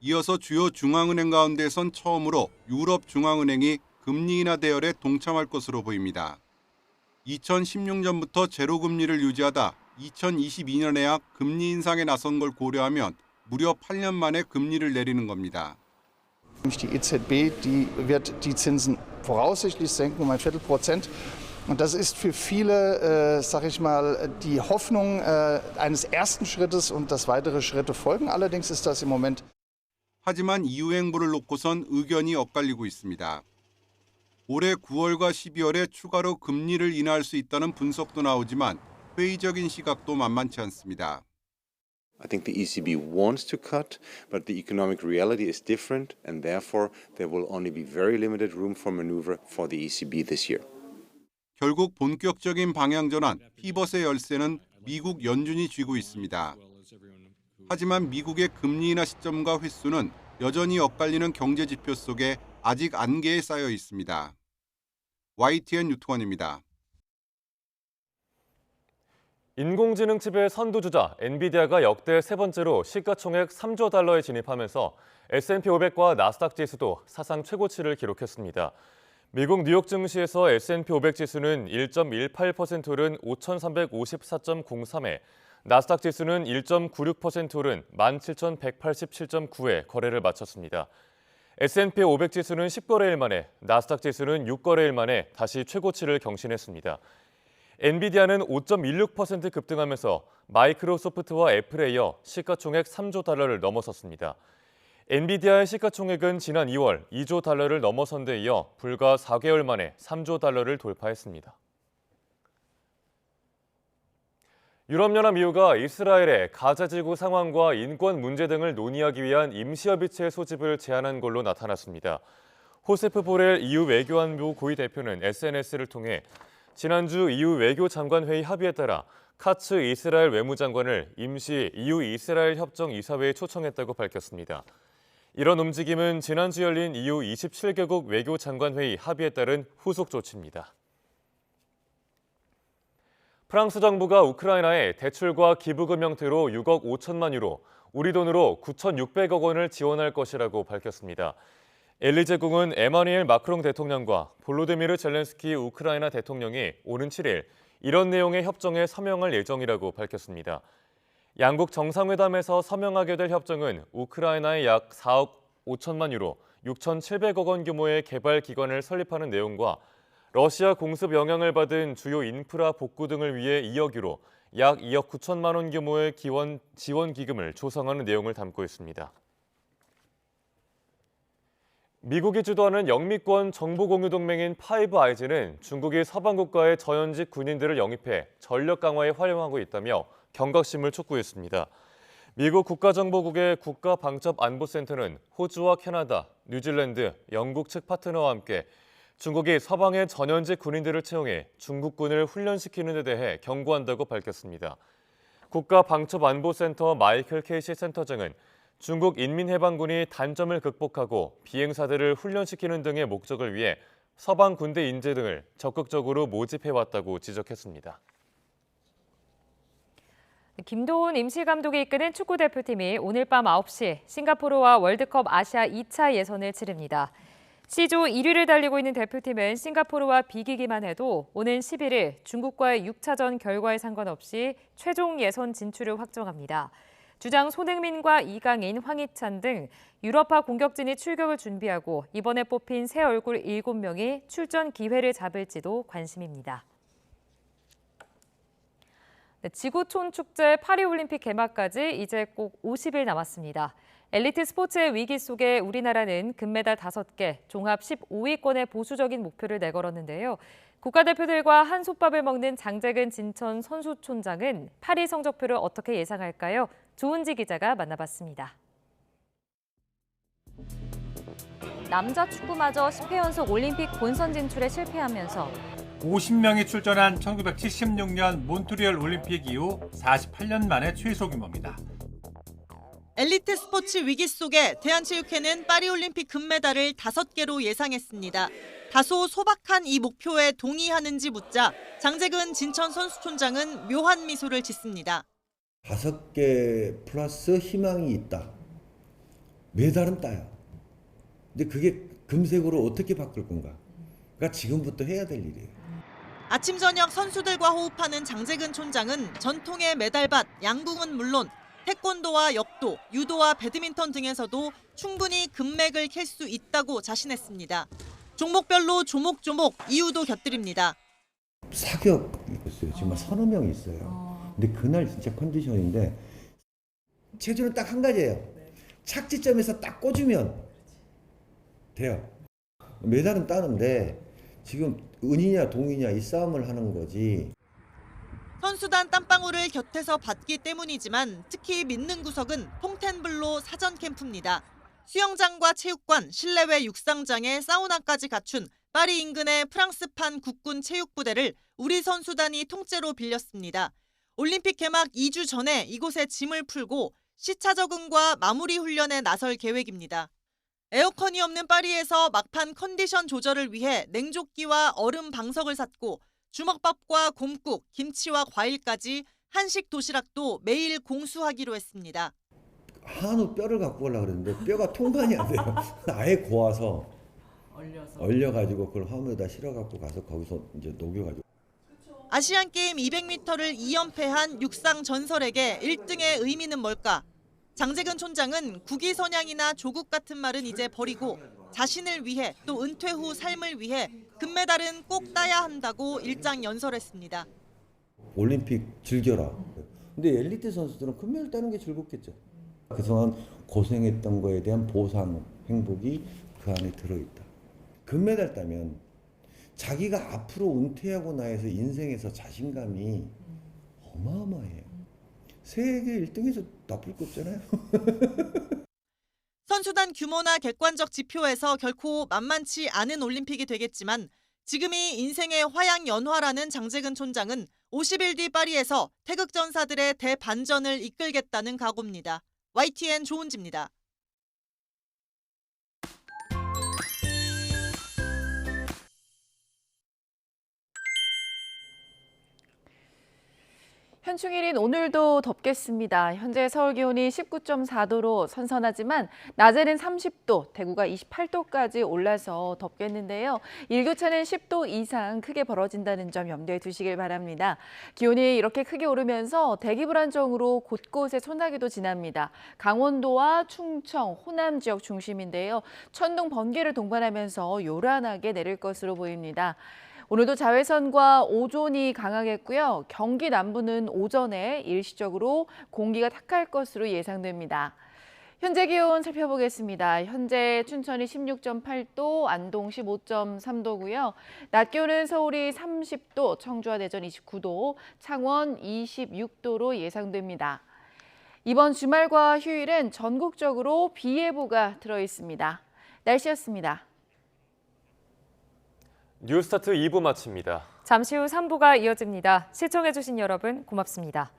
이어서 주요 중앙은행 가운데선 처음으로 유럽중앙은행이 금리 인하 대열에 동참할 것으로 보입니다. 2016년부터 제로금리를 유지하다 2022년에야 금리 인상에 나선 걸 고려하면 무려 8년 만에 금리를 내리는 겁니다. Die EZB, die wird die Zinsen voraussichtlich senken um 0,25%. Und das ist für viele, sage ich mal, die Hoffnung eines ersten Schrittes und dass weitere Schritte folgen. Allerdings ist das im Moment. 하지만 이후 행보를 놓고선 의견이 엇갈리고 있습니다. 올해 9월과 12월에 추가로 금리를 인하할 수 있다는 분석도 나오지만 회의적인 시각도 만만치 않습니다. I think the ECB wants to cut, but the economic reality is different, and therefore there will only be very limited room for maneuver for the ECB this year. 결국 본격적인 방향 전환, 피벗의 열쇠는 미국 연준이 쥐고 있습니다. 하지만 미국의 금리 인하 시점과 횟수는 여전히 엇갈리는 경제 지표 속에 아직 안개에 쌓여 있습니다. YTN 유통환입니다. 인공지능 칩의 선두주자 엔비디아가 역대 세 번째로 시가총액 3조 달러에 진입하면서 S&P 500과 나스닥 지수도 사상 최고치를 기록했습니다. 미국 뉴욕 증시에서 S&P 500 지수는 1.18% 오른 5,354.03에 나스닥 지수는 1.96% 오른 17,187.9에 거래를 마쳤습니다. S&P 500 지수는 10거래일 만에, 나스닥 지수는 6거래일 만에 다시 최고치를 경신했습니다. 엔비디아는 5.16% 급등하면서 마이크로소프트와 애플에 이어 시가총액 3조 달러를 넘어섰습니다. 엔비디아의 시가총액은 지난 2월 2조 달러를 넘어선 데 이어 불과 4개월 만에 3조 달러를 돌파했습니다. 유럽연합 EU가 이스라엘의 가자지구 상황과 인권 문제 등을 논의하기 위한 임시협의체 소집을 제안한 걸로 나타났습니다. 호세프 보렐 EU 외교안보 고위 대표는 SNS를 통해 지난주 EU 외교장관회의 합의에 따라 카츠 이스라엘 외무장관을 임시 EU 이스라엘 협정 이사회에 초청했다고 밝혔습니다. 이런 움직임은 지난주 열린 EU 27개국 외교장관회의 합의에 따른 후속 조치입니다. 프랑스 정부가 우크라이나에 대출과 기부금 형태로 6억 5천만 유로, 우리 돈으로 9,600억 원을 지원할 것이라고 밝혔습니다. 엘리제궁은 에마누엘 마크롱 대통령과 볼로디미르 젤렌스키 우크라이나 대통령이 오는 7일 이런 내용의 협정에 서명할 예정이라고 밝혔습니다. 양국 정상회담에서 서명하게 될 협정은 우크라이나에 약 4억 5천만 유로, 6,700억 원 규모의 개발 기관을 설립하는 내용과 러시아 공습 영향을 받은 주요 인프라 복구 등을 위해 2억 유로, 약 2억 9천만 원 규모의 지원 기금을 조성하는 내용을 담고 있습니다. 미국이 주도하는 영미권 정보 공유 동맹인 파이브 아이즈는 중국이 서방 국가의 저연직 군인들을 영입해 전력 강화에 활용하고 있다며 경각심을 촉구했습니다. 미국 국가정보국의 국가방첩안보센터는 호주와 캐나다, 뉴질랜드, 영국 측 파트너와 함께 중국이 서방의 전현직 군인들을 채용해 중국군을 훈련시키는 데 대해 경고한다고 밝혔습니다. 국가방첩안보센터 마이클 케이시 센터장은 중국 인민해방군이 단점을 극복하고 비행사들을 훈련시키는 등의 목적을 위해 서방 군대 인재 등을 적극적으로 모집해왔다고 지적했습니다. 김도훈 임시감독이 이끄는 축구대표팀이 오늘 밤 9시 싱가포르와 월드컵 아시아 2차 예선을 치릅니다. C조 1위를 달리고 있는 대표팀은 싱가포르와 비기기만 해도 오는 11일 중국과의 6차전 결과에 상관없이 최종 예선 진출을 확정합니다. 주장 손흥민과 이강인, 황희찬 등 유럽파 공격진이 출격을 준비하고 이번에 뽑힌 새 얼굴 7명이 출전 기회를 잡을지도 관심입니다. 지구촌 축제 파리올림픽 개막까지 이제 꼭 50일 남았습니다. 엘리트 스포츠의 위기 속에 우리나라는 금메달 5개, 종합 15위권의 보수적인 목표를 내걸었는데요. 국가대표들과 한솥밥을 먹는 장재근 진천 선수촌장은 파리 성적표를 어떻게 예상할까요? 조은지 기자가 만나봤습니다. 남자 축구마저 10회 연속 올림픽 본선 진출에 실패하면서 50명이 출전한 1976년 몬트리올 올림픽 이후 48년 만에 최소 규모입니다. 엘리트 스포츠 위기 속에 대한체육회는 파리올림픽 금메달을 5개로 예상했습니다. 다소 소박한 이 목표에 동의하는지 묻자 장재근 진천 선수촌장은 묘한 미소를 짓습니다. 5개 플러스 희망이 있다. 메달은 따요. 근데 그게 금색으로 어떻게 바꿀 건가? 그러니까 지금부터 해야 될 일이에요. 아침 저녁 선수들과 호흡하는 장재근 촌장은 전통의 메달밭 양궁은 물론 태권도와 역도, 유도와 배드민턴 등에서도 충분히 금맥을 캘 수 있다고 자신했습니다. 종목별로 조목조목 이유도 곁들입니다. 사격이었어요. 정말 서너 명 있어요. 근데 그날 진짜 컨디션인데 체조는 딱 한 가지예요. 착지점에서 딱 꽂으면 돼요. 메달은 따는데 지금 은이냐 동이냐 이 싸움을 하는 거지. 선수단 땀방울을 곁에서 봤기 때문이지만 특히 믿는 구석은 퐁텐블로 사전 캠프입니다. 수영장과 체육관, 실내외 육상장에 사우나까지 갖춘 파리 인근의 프랑스판 국군 체육부대를 우리 선수단이 통째로 빌렸습니다. 올림픽 개막 2주 전에 이곳에 짐을 풀고 시차 적응과 마무리 훈련에 나설 계획입니다. 에어컨이 없는 파리에서 막판 컨디션 조절을 위해 냉조끼와 얼음 방석을 샀고 주먹밥과 곰국, 김치와 과일까지 한식 도시락도 매일 공수하기로 했습니다. 한우 뼈를 갖고 오려고 그랬는데 뼈가 통관이 안 돼요. 아예 고아서 얼려가지고 그걸 화물에다 실어갖고 가서 거기서 이제 녹여가지고. 아시안게임 200m를 2연패한 육상 전설에게 1등의 의미는 뭘까? 장재근 촌장은 국위선양이나 조국 같은 말은 이제 버리고 자신을 위해 또 은퇴 후 삶을 위해 금메달은 꼭 따야 한다고 일장 연설했습니다. 올림픽 즐겨라. 근데 엘리트 선수들은 금메달 따는 게 즐겁겠죠. 그동안 고생했던 거에 대한 보상, 행복이 그 안에 들어있다. 금메달 따면 자기가 앞으로 은퇴하고 나서 인생에서 자신감이 어마어마해요. 세계 1등에서 나쁠 거 없잖아요. 선수단 규모나 객관적 지표에서 결코 만만치 않은 올림픽이 되겠지만 지금이 인생의 화양 연화라는 장재근 촌장은 50일 뒤 파리에서 태극전사들의 대반전을 이끌겠다는 각오입니다. YTN 조은지입니다. 현충일인 오늘도 덥겠습니다. 현재 서울 기온이 19.4도로 선선하지만 낮에는 30도, 대구가 28도까지 올라서 덥겠는데요. 일교차는 10도 이상 크게 벌어진다는 점 염두에 두시길 바랍니다. 기온이 이렇게 크게 오르면서 대기 불안정으로 곳곳에 소나기도 지납니다. 강원도와 충청, 호남 지역 중심인데요. 천둥, 번개를 동반하면서 요란하게 내릴 것으로 보입니다. 오늘도 자외선과 오존이 강하겠고요. 경기 남부는 오전에 일시적으로 공기가 탁할 것으로 예상됩니다. 현재 기온 살펴보겠습니다. 현재 춘천이 16.8도, 안동 15.3도고요. 낮 기온은 서울이 30도, 청주와 대전 29도, 창원 26도로 예상됩니다. 이번 주말과 휴일은 전국적으로 비 예보가 들어 있습니다. 날씨였습니다. 뉴스타트 2부 마칩니다. 잠시 후 3부가 이어집니다. 시청해주신 여러분 고맙습니다.